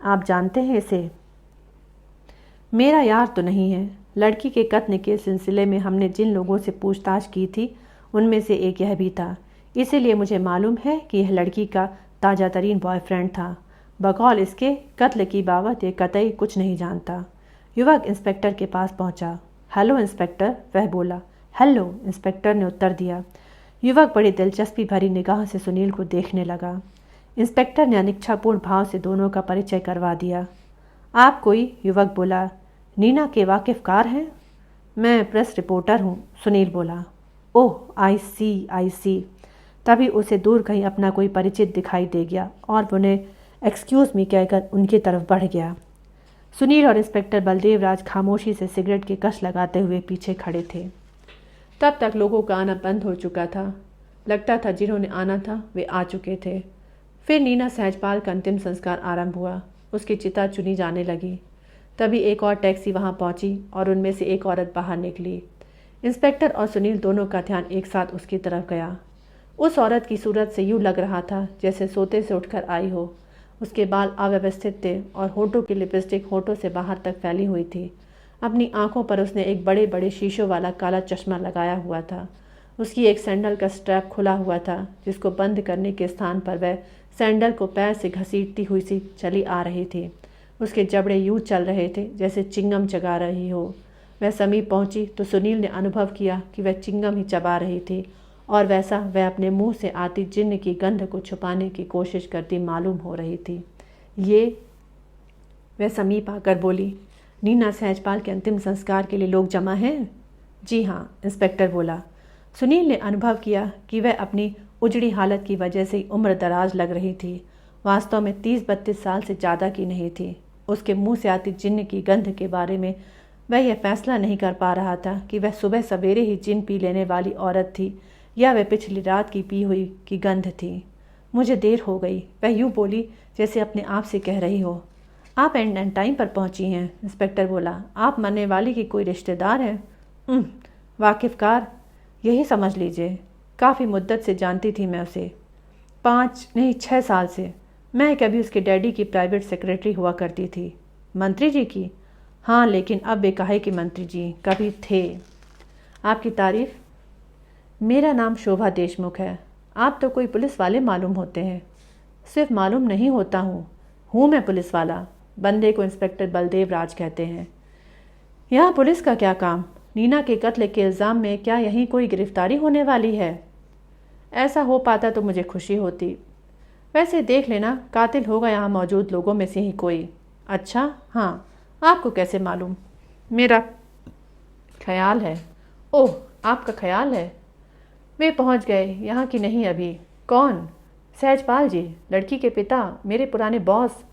आप जानते हैं इसे? मेरा यार तो नहीं है। लड़की के कत्ल के सिलसिले में हमने जिन लोगों से पूछताछ की थी, उनमें से एक यह भी था। इसीलिए मुझे मालूम है कि यह लड़की का ताज़ा तरीन बॉयफ्रेंड था। बकौल इसके कत्ल की बाबत ये कतई कुछ नहीं जानता। युवक इंस्पेक्टर के पास पहुंचा। हेलो इंस्पेक्टर, वह बोला। हेलो, इंस्पेक्टर ने उत्तर दिया। युवक बड़ी दिलचस्पी भरी निगाह से सुनील को देखने लगा। इंस्पेक्टर ने अनिच्छापूर्ण भाव से दोनों का परिचय करवा दिया। आप कोई? युवक बोला। नीना के वाकिफकार हैं? मैं प्रेस रिपोर्टर हूँ, सुनील बोला। ओह, आई सी। तभी उसे दूर कहीं अपना कोई परिचित दिखाई दे गया और उन्हें एक्सक्यूज़ मी कहकर उनकी तरफ बढ़ गया। सुनील और इंस्पेक्टर बलदेव राज खामोशी से सिगरेट की कश लगाते हुए पीछे खड़े थे। तब तक लोगों का आना बंद हो चुका था। लगता था जिन्होंने आना था वे आ चुके थे। फिर नीना सहजपाल का अंतिम संस्कार आरंभ हुआ। उसकी चिता चुनी जाने लगी। तभी एक और टैक्सी वहां पहुंची और उनमें से एक औरत बाहर निकली। इंस्पेक्टर और सुनील दोनों का ध्यान एक साथ उसकी तरफ गया। उस औरत की सूरत से यूँ लग रहा था जैसे सोते से उठकर आई हो। उसके बाल अव्यवस्थित थे और होठों की लिपस्टिक होठों से बाहर तक फैली हुई थी। अपनी आंखों पर उसने एक बड़े बड़े शीशों वाला काला चश्मा लगाया हुआ था। उसकी एक सैंडल का स्ट्रैप खुला हुआ था, जिसको बंद करने के स्थान पर वह सैंडल को पैर से घसीटती हुई सी चली आ रही थी। उसके जबड़े यूँ चल रहे थे जैसे चिंगम चगा रही हो। वह समीप पहुंची तो सुनील ने अनुभव किया कि वह चिंगम ही चबा रही थी और वैसा वह अपने मुंह से आती जिन्न की गंध को छुपाने की कोशिश करती मालूम हो रही थी। वह समीप आकर बोली, नीना सहजपाल के अंतिम संस्कार के लिए लोग जमा हैं? जी हाँ, इंस्पेक्टर बोला। सुनील ने अनुभव किया कि वह अपनी उजड़ी हालत की वजह से उम्र दराज लग रही थी। वास्तव में 30-32 साल से ज़्यादा की नहीं थी। उसके मुंह से आती जिन्न की गंध के बारे में वह यह फैसला नहीं कर पा रहा था कि वह सुबह सवेरे ही जिन पी लेने वाली औरत थी या वह पिछली रात की पी हुई की गंध थी। मुझे देर हो गई, वह यूँ बोली जैसे अपने आप से कह रही हो। आप एंड टाइम पर पहुंची हैं, इंस्पेक्टर बोला। आप मरने वाली की कोई रिश्तेदार हैं? वाकिफकार, यही समझ लीजिए। काफ़ी मुद्दत से जानती थी मैं उसे, 5 नहीं 6 साल से। मैं कभी उसके डैडी की प्राइवेट सेक्रेटरी हुआ करती थी। मंत्री जी की? हाँ, लेकिन अब वे काहे कि मंत्री जी कभी थे। आपकी तारीफ? मेरा नाम शोभा देशमुख है। आप तो कोई पुलिस वाले मालूम होते हैं। सिर्फ मालूम नहीं होता हूँ मैं पुलिस वाला। बंदे को इंस्पेक्टर बलदेव राज कहते हैं। यहाँ पुलिस का क्या काम? नीना के कत्ल के इल्ज़ाम में क्या यहीं कोई गिरफ्तारी होने वाली है? ऐसा हो पाता तो मुझे खुशी होती। वैसे देख लेना, कातिल होगा यहाँ मौजूद लोगों में से ही कोई। अच्छा, हाँ, आपको कैसे मालूम? मेरा ख्याल है। ओह, आपका ख्याल है? वे पहुंच गए। यहाँ की नहीं अभी। कौन? सहजपाल जी, लड़की के पिता, मेरे पुराने बॉस।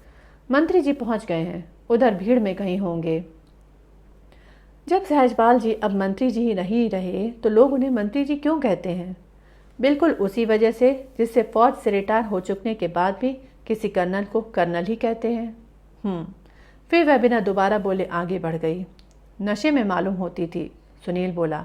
मंत्री जी पहुंच गए हैं, उधर भीड़ में कहीं होंगे। जब सहजपाल जी अब मंत्री जी ही नहीं रहे तो लोग उन्हें मंत्री जी क्यों कहते हैं? बिल्कुल उसी वजह से जिससे फौज से रिटायर हो चुकने के बाद भी किसी कर्नल को कर्नल ही कहते हैं। फिर वह बिना दोबारा बोले आगे बढ़ गई। नशे में मालूम होती थी, सुनील बोला।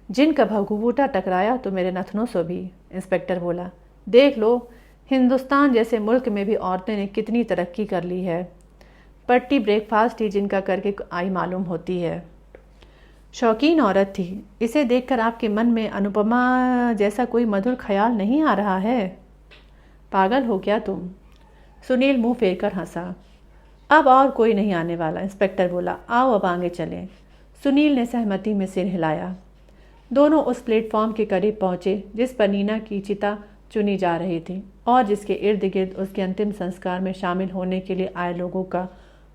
जिनका भगुबूटा टकराया तो मेरे नथनों से भी, इंस्पेक्टर बोला। देख लो, हिंदुस्तान जैसे मुल्क में भी औरतें ने कितनी तरक्की कर ली है। पट्टी ब्रेकफास्ट ही जिनका करके आई मालूम होती है। शौकीन औरत थी। इसे देखकर आपके मन में अनुपमा जैसा कोई मधुर ख्याल नहीं आ रहा है? पागल हो क्या तुम? सुनील मुंह फेर कर हंसा। अब और कोई नहीं आने वाला, इंस्पेक्टर बोला। आओ अब आगे चलें। सुनील ने सहमति में सिर हिलाया। दोनों उस प्लेटफॉर्म के करीब पहुंचे जिस पर नीना की चिता चुनी जा रही थी और जिसके इर्द गिर्द उसके अंतिम संस्कार में शामिल होने के लिए आए लोगों का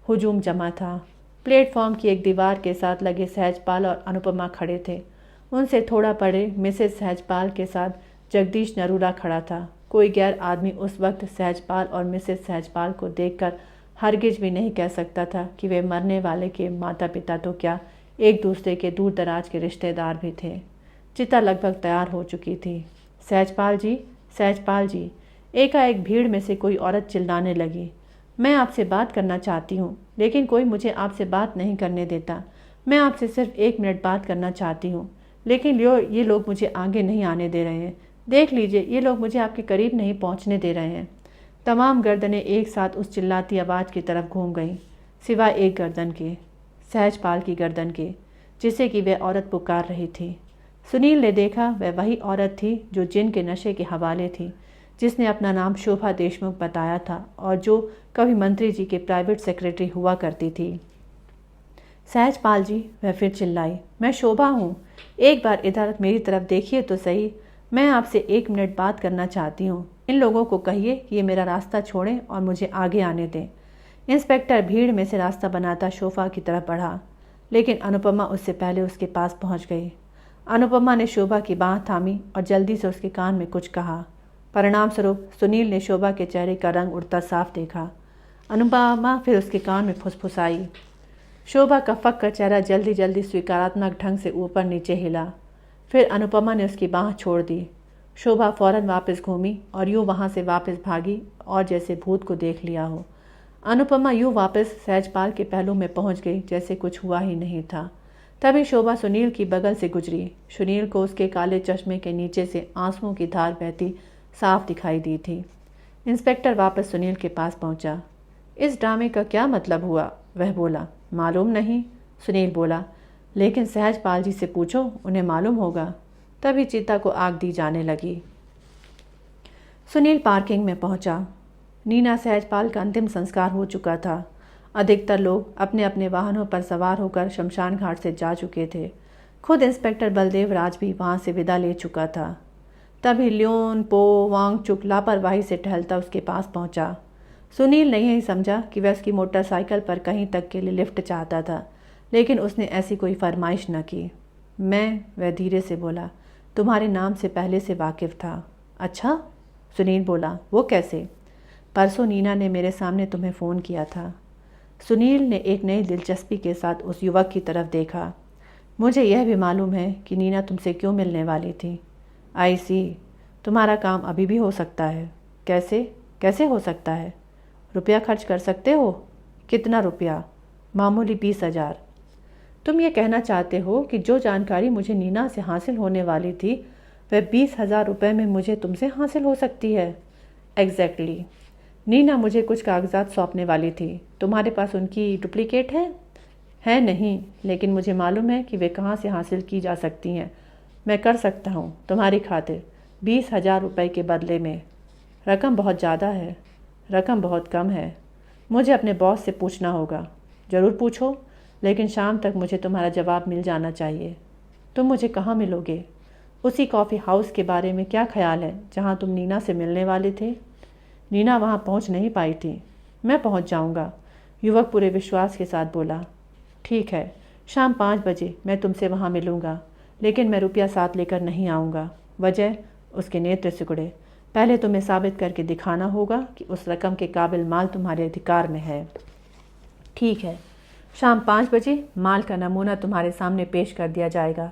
हुजूम जमा था। प्लेटफॉर्म की एक दीवार के साथ लगे सहजपाल और अनुपमा खड़े थे। उनसे थोड़ा परे मिसेस सहजपाल के साथ जगदीश नरूला खड़ा था। कोई गैर आदमी उस वक्त सहजपाल और मिसेस सहजपाल को देखकर हरगिज भी नहीं कह सकता था कि वे मरने वाले के माता पिता तो क्या, एक दूसरे के दूर दराज के रिश्तेदार भी थे। चिता लगभग तैयार हो चुकी थी। सहजपाल जी, सहजपाल जी, एकाएक भीड़ में से कोई औरत चिल्लाने लगी। मैं आपसे बात करना चाहती हूँ, लेकिन कोई मुझे आपसे बात नहीं करने देता। मैं आपसे सिर्फ 1 मिनट बात करना चाहती हूँ, लेकिन ये लोग मुझे आगे नहीं आने दे रहे हैं। देख लीजिए, ये लोग मुझे आपके करीब नहीं पहुँचने दे रहे हैं। तमाम गर्दनें एक साथ उस चिल्लाती आवाज़ की तरफ घूम गईं, सिवाय एक गर्दन के, सहजपाल की गर्दन के, जिसे कि वह औरत पुकार रही थी। सुनील ने देखा वह वही औरत थी जो जिन के नशे के हवाले थी, जिसने अपना नाम शोभा देशमुख बताया था और जो कभी मंत्री जी के प्राइवेट सेक्रेटरी हुआ करती थी। सहजपाल जी, वह फिर चिल्लाई, मैं शोभा हूँ। एक बार इधर मेरी तरफ देखिए तो सही। मैं आपसे 1 मिनट बात करना चाहती हूँ। इन लोगों को कहिए कि ये मेरा रास्ता छोड़ें और मुझे आगे आने दें। इंस्पेक्टर भीड़ में से रास्ता बनाता शोभा की तरफ बढ़ा, लेकिन अनुपमा उससे पहले उसके पास पहुँच गई। अनुपमा ने शोभा की बाँह थामी और जल्दी से उसके कान में कुछ कहा। परिणाम स्वरूप सुनील ने शोभा के चेहरे का रंग उड़ता साफ देखा। अनुपमा फिर उसके कान में फुसफुसाई। शोभा का फक्का चेहरा जल्दी जल्दी स्वीकारात्मक ढंग से ऊपर नीचे हिला। फिर अनुपमा ने उसकी बाँह छोड़ दी। शोभा फौरन वापस घूमी और यूँ वहाँ से वापस भागी और जैसे भूत को देख लिया हो। अनुपमा यूँ वापस सहजपाल के पहलू में पहुँच गई जैसे कुछ हुआ ही नहीं था। तभी शोभा सुनील की बगल से गुजरी। सुनील को उसके काले चश्मे के नीचे से आंसुओं की धार बहती साफ दिखाई दी थी। इंस्पेक्टर वापस सुनील के पास पहुंचा। इस ड्रामे का क्या मतलब हुआ? वह बोला। मालूम नहीं, सुनील बोला, लेकिन सहजपाल जी से पूछो, उन्हें मालूम होगा। तभी चिता को आग दी जाने लगी। सुनील पार्किंग में पहुंचा। नीना सहजपाल का अंतिम संस्कार हो चुका था। अधिकतर लोग अपने अपने वाहनों पर सवार होकर शमशान घाट से जा चुके थे। खुद इंस्पेक्टर बलदेव राज भी वहां से विदा ले चुका था। तभी ल्योन पो वांगचुक लापरवाही से टहलता उसके पास पहुंचा। सुनील ने यही समझा कि वह उसकी मोटरसाइकिल पर कहीं तक के लिए लिफ्ट चाहता था, लेकिन उसने ऐसी कोई फरमाइश न की। वह धीरे से बोला, तुम्हारे नाम से पहले से वाकिफ़ था। अच्छा, सुनील बोला, वो कैसे? परसों नीना ने मेरे सामने तुम्हें फ़ोन किया था। सुनील ने एक नई दिलचस्पी के साथ उस युवक की तरफ देखा। मुझे यह भी मालूम है कि नीना तुमसे क्यों मिलने वाली थी। आई सी, तुम्हारा काम अभी भी हो सकता है। कैसे हो सकता है? रुपया खर्च कर सकते हो? कितना रुपया? मामूली 20,000। तुम ये कहना चाहते हो कि जो जानकारी मुझे नीना से हासिल होने वाली थी वह 20,000 रुपये में मुझे तुमसे हासिल हो सकती है? एग्जैक्टली। नीना मुझे कुछ कागजात सौंपने वाली थी। तुम्हारे पास उनकी डुप्लीकेट है नहीं, लेकिन मुझे मालूम है कि वे कहाँ से हासिल की जा सकती हैं। मैं कर सकता हूँ तुम्हारी खातिर 20,000 रुपये के बदले में। रकम बहुत ज़्यादा है? रकम बहुत कम है। मुझे अपने बॉस से पूछना होगा। ज़रूर पूछो। लेकिन शाम तक मुझे तुम्हारा जवाब मिल जाना चाहिए। तुम मुझे कहाँ मिलोगे? उसी कॉफ़ी हाउस के बारे में क्या ख्याल है जहाँ तुम नीना से मिलने वाले थे? नीना वहाँ पहुँच नहीं पाई थी। मैं पहुँच जाऊँगा, युवक पूरे विश्वास के साथ बोला। ठीक है, शाम 5 बजे मैं तुमसे वहाँ मिलूँगा, लेकिन मैं रुपया साथ लेकर नहीं आऊँगा। वजह? उसके नेत्र सिकुड़े। पहले तुम्हें साबित करके दिखाना होगा कि उस रकम के काबिल माल तुम्हारे अधिकार में है। ठीक है, शाम 5 बजे माल का नमूना तुम्हारे सामने पेश कर दिया जाएगा।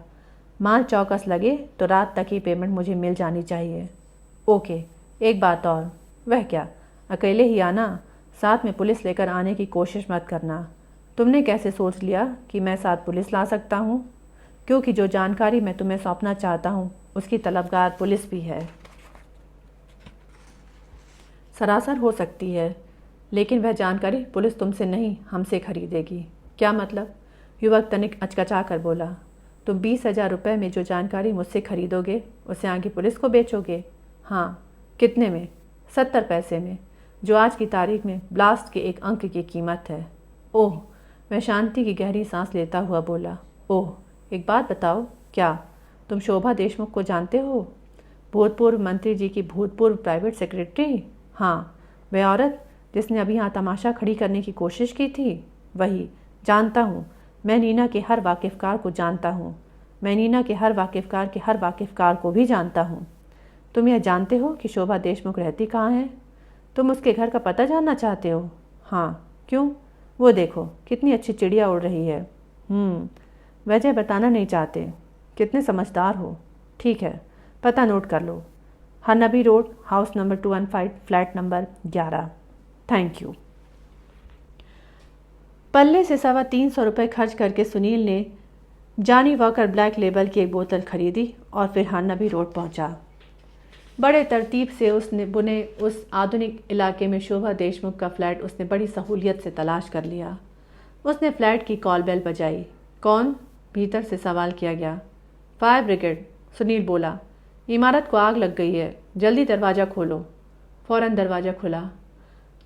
माल चौकस लगे तो रात तक ही पेमेंट मुझे मिल जानी चाहिए। ओके, एक बात और। वह क्या? अकेले ही आना, साथ में पुलिस लेकर आने की कोशिश मत करना। तुमने कैसे सोच लिया कि मैं साथ पुलिस ला सकता हूँ? क्योंकि जो जानकारी मैं तुम्हें सौंपना चाहता हूँ उसकी तलबगार पुलिस भी है। सरासर हो सकती है, लेकिन वह जानकारी पुलिस तुमसे नहीं हमसे खरीदेगी। क्या मतलब? युवक तनिक अचकचा कर बोला। तुम 20,000 रुपये में जो जानकारी मुझसे खरीदोगे उसे आगे पुलिस को बेचोगे? हाँ। कितने में? 70 पैसे में, जो आज की तारीख में ब्लास्ट के एक अंक की कीमत है। ओह, मैं शांति की गहरी सांस लेता हुआ बोला। ओह, एक बात बताओ। क्या? तुम शोभा देशमुख को जानते हो? भूतपूर्व मंत्री जी की भूतपूर्व प्राइवेट सेक्रेटरी? हाँ। वह औरत जिसने अभी यहाँ तमाशा खड़ी करने की कोशिश की थी? वही। जानता हूँ। मैं नीना के हर वाकिफ़कार को जानता हूँ। मैं नीना के हर वाकिफ़कार को भी जानता हूँ। तुम यह जानते हो कि शोभा देशमुख रहती कहाँ है? तुम उसके घर का पता जानना चाहते हो? हाँ। क्यों? वो देखो कितनी अच्छी चिड़िया उड़ रही है। वजह बताना नहीं चाहते। कितने समझदार हो। ठीक है, पता नोट कर लो। Harnabi road, house number 215, flat number 11। Thank you. पल्ले से 325 रुपये खर्च करके सुनील ने जॉनी वॉकर ब्लैक लेबल की एक बोतल खरीदी और फिर हरनबी रोड पहुंचा। बड़े तरतीब से उसने बुने उस आधुनिक इलाके में शोभा देशमुख का फ्लैट उसने बड़ी सहूलियत से तलाश कर लिया। उसने फ्लैट की कॉल बेल बजाई। कौन? भीतर से सवाल किया गया। फायर ब्रिगेड, सुनील बोला। इमारत को आग लग गई है, जल्दी दरवाज़ा खोलो। फौरन दरवाज़ा खुला।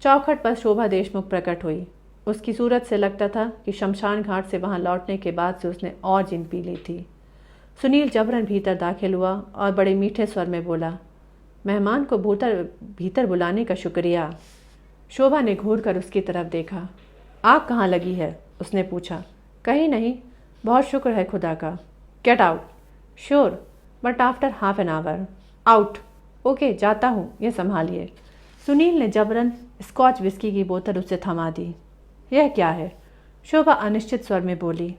चौखट पर शोभा देशमुख प्रकट हुई। उसकी सूरत से लगता था कि शमशान घाट से वहां लौटने के बाद से उसने और जिन पी ली थी। सुनील जबरन भीतर दाखिल हुआ और बड़े मीठे स्वर में बोला, मेहमान को भीतर बुलाने का शुक्रिया। शोभा ने घूर कर उसकी तरफ देखा। आग कहाँ लगी है? उसने पूछा। कहीं नहीं, बहुत शुक्र है खुदा का। Get out. Sure, but after half an hour. Out. Okay, जाता हूँ, ये संभालिए। सुनील ने जबरन स्कॉच विस्की की बोतल उससे थमा दी। यह क्या है? शोभा अनिश्चित स्वर में बोली।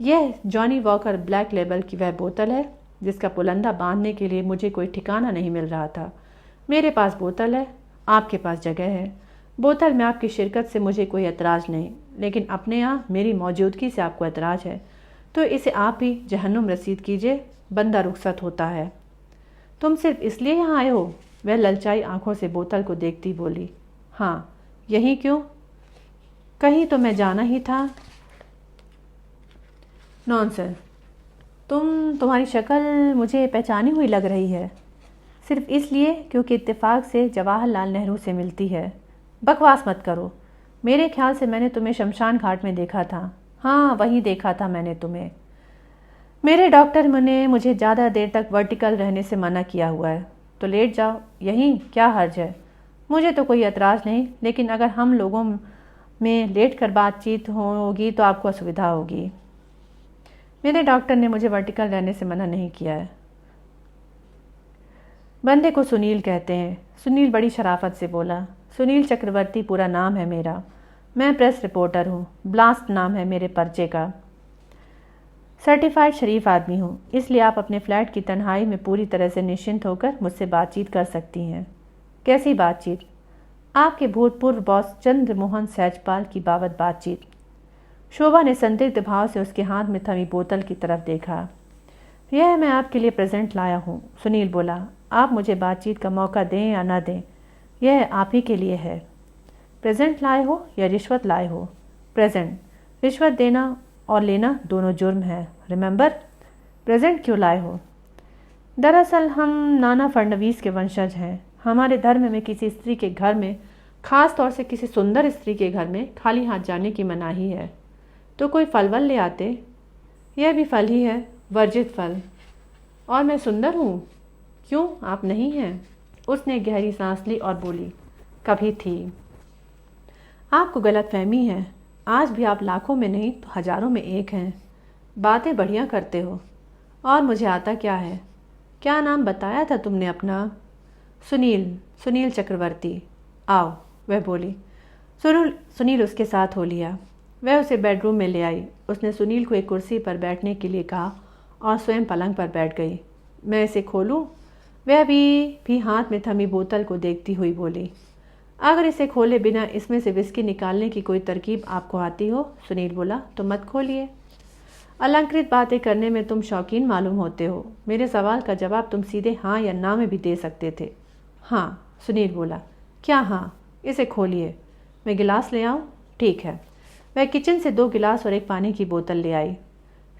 यह जॉनी वॉकर ब्लैक लेबल की वह बोतल है जिसका पुलंदा बांधने के लिए मुझे कोई ठिकाना नहीं मिल रहा था। मेरे पास बोतल है, आपके पास जगह है। बोतल में आपकी शिरकत से मुझे कोई एतराज़ नहीं, लेकिन अपने यहाँ मेरी मौजूदगी से आपको एतराज़ है, तो इसे आप ही जहन्नुम रसीद कीजिए। बंदा रुखसत होता है। तुम सिर्फ इसलिए यहाँ आए हो? वह ललचाई आंखों से बोतल को देखती बोली। हाँ। यहीं क्यों? कहीं तो मैं जाना ही था। नॉनसेंस। तुम्हारी शक्ल मुझे पहचानी हुई लग रही है। सिर्फ इसलिए क्योंकि इत्तेफाक से जवाहरलाल नेहरू से मिलती है। बकवास मत करो। मेरे ख्याल से मैंने तुम्हें शमशान घाट में देखा था। हाँ, वहीं देखा था मैंने तुम्हें। मेरे डॉक्टर ने मुझे ज़्यादा देर तक वर्टिकल रहने से मना किया हुआ है, तो लेट जाओ यहीं, क्या हर्ज है? मुझे तो कोई एतराज़ नहीं, लेकिन अगर हम लोगों में लेट कर बातचीत होगी तो आपको असुविधा होगी। मेरे डॉक्टर ने मुझे वर्टिकल रहने से मना नहीं किया है। बंदे को सुनील कहते हैं। सुनील बड़ी शराफत से बोला। सुनील चक्रवर्ती पूरा नाम है मेरा। मैं प्रेस रिपोर्टर हूँ। ब्लास्ट नाम है मेरे पर्चे का। सर्टिफाइड शरीफ आदमी हूँ, इसलिए आप अपने फ्लैट की तन्हाई में पूरी तरह से निश्चिंत होकर मुझसे बातचीत कर सकती हैं। कैसी बातचीत? आपके भूतपूर्व बॉस चंद्र मोहन सैजपाल की बाबत बातचीत। शोभा ने संदिग्ध भाव से उसके हाथ में थमी बोतल की तरफ देखा। यह मैं आपके लिए प्रेजेंट लाया हूँ, सुनील बोला। आप मुझे बातचीत का मौका दें या न दें, यह आप ही के लिए है। प्रेजेंट लाए हो या रिश्वत लाए हो? प्रेजेंट। रिश्वत देना और लेना दोनों जुर्म है, रिमेंबर। प्रेजेंट क्यों लाए हो? दरअसल हम नाना फडणवीस के वंशज हैं। हमारे धर्म में किसी स्त्री के घर में, खास तौर से किसी सुंदर स्त्री के घर में खाली हाथ जाने की मनाही है। तो कोई फलवल ले आते। यह भी फल ही है, वर्जित फल। और मैं सुंदर हूँ? क्यों, आप नहीं हैं? उसने गहरी सांस ली और बोली, कभी थी। आपको गलतफहमी है। आज भी आप लाखों में नहीं तो हजारों में एक हैं। बातें बढ़िया करते हो। और मुझे आता क्या है? क्या नाम बताया था तुमने अपना? सुनील, सुनील चक्रवर्ती। आओ, वह बोली। सुनील उसके साथ हो लिया। वह उसे बेडरूम में ले आई। उसने सुनील को एक कुर्सी पर बैठने के लिए कहा और स्वयं पलंग पर बैठ गई। मैं इसे खोलूं? वह भी हाथ में थमी बोतल को देखती हुई बोली। अगर इसे खोले बिना इसमें से विस्की निकालने की कोई तरकीब आपको आती हो, सुनील बोला, तो मत खोलिए। अलंकृत बातें करने में तुम शौकीन मालूम होते हो। मेरे सवाल का जवाब तुम सीधे हाँ या ना में भी दे सकते थे। हाँ, सुनील बोला। क्या हाँ? इसे खोलिए। मैं गिलास ले आऊं? ठीक है। वह किचन से 2 गिलास और एक पानी की बोतल ले आई।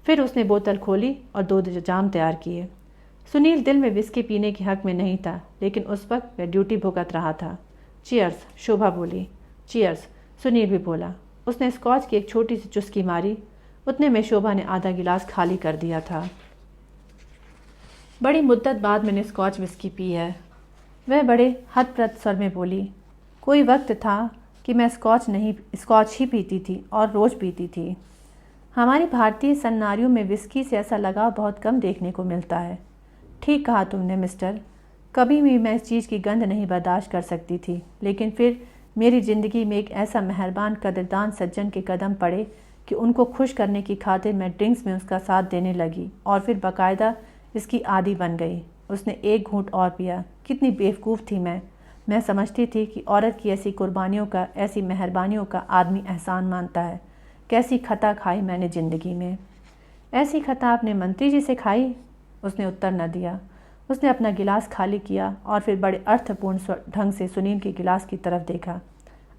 फिर उसने बोतल खोली और 2 जाम तैयार किए। सुनील दिल में विस्की पीने के हक में नहीं था, लेकिन उस वक्त वह ड्यूटी भुगत रहा था। चीयर्स, शोभा बोली। चीयर्स, सुनील भी बोला। उसने स्कॉच की एक छोटी सी चुस्की मारी। उतने में शोभा ने आधा गिलास खाली कर दिया था। बड़ी मुद्दत बाद मैंने स्कॉच विस्की पी है, वह बड़े हतप्रत स्वर में बोली। कोई वक्त था कि मैं स्कॉच ही पीती थी और रोज़ पीती थी। हमारी भारतीय सन्नारियों में विस्की से ऐसा लगाव बहुत कम देखने को मिलता है। ठीक कहा तुमने मिस्टर। कभी भी मैं इस चीज़ की गंध नहीं बर्दाश्त कर सकती थी, लेकिन फिर मेरी ज़िंदगी में एक ऐसा मेहरबान कदरदान सज्जन के कदम पड़े कि उनको खुश करने की खातिर मैं ड्रिंक्स में उसका साथ देने लगी और फिर बाकायदा इसकी आदी बन गई। उसने एक घूंट और पिया। कितनी बेवकूफ़ थी मैं समझती थी कि औरत की ऐसी कुर्बानियों का, ऐसी मेहरबानियों का आदमी एहसान मानता है। कैसी खता खाई मैंने ज़िंदगी में। ऐसी खता आपने मंत्री जी से खाई? उसने उत्तर न दिया। उसने अपना गिलास खाली किया और फिर बड़े अर्थपूर्ण ढंग से सुनील के गिलास की तरफ देखा।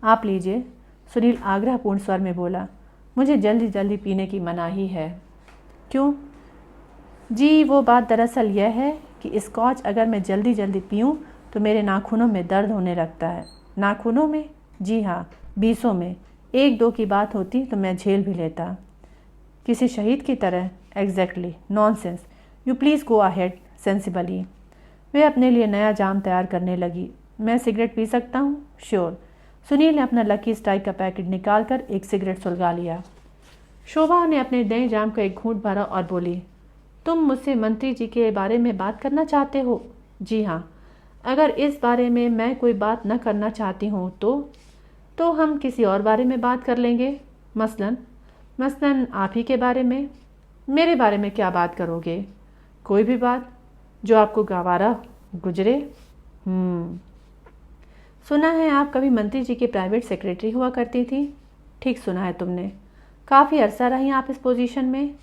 आप लीजिए, सुनील आग्रहपूर्ण स्वर में बोला। मुझे जल्दी जल्दी पीने की मनाही है। क्यों? जी, वो बात दरअसल यह है कि स्कॉच अगर मैं जल्दी जल्दी पीऊँ तो मेरे नाखूनों में दर्द होने लगता है। नाखूनों में? जी हाँ, 20 में। 1-2 की बात होती तो मैं झेल भी लेता। किसी शहीद की तरह? Exactly. Nonsense. You please go ahead sensibly. वे अपने लिए नया जाम तैयार करने लगी। मैं सिगरेट पी सकता हूँ? श्योर। सुनील ने अपना लकी स्ट्राइक का पैकेट निकालकर एक सिगरेट सुलगा लिया। शोभा ने अपने नए जाम का एक घूंट भरा और बोली, तुम मुझसे मंत्री जी के बारे में बात करना चाहते हो? जी हाँ। अगर इस बारे में मैं कोई बात न करना चाहती हूँ तो हम किसी और बारे में बात कर लेंगे। मसलन आप ही के बारे में। मेरे बारे में क्या बात करोगे? कोई भी बात जो आपको गवारा गुजरे। सुना है आप कभी मंत्री जी की प्राइवेट सेक्रेटरी हुआ करती थी। ठीक सुना है तुमने। काफ़ी अरसा रही आप इस पोजीशन में?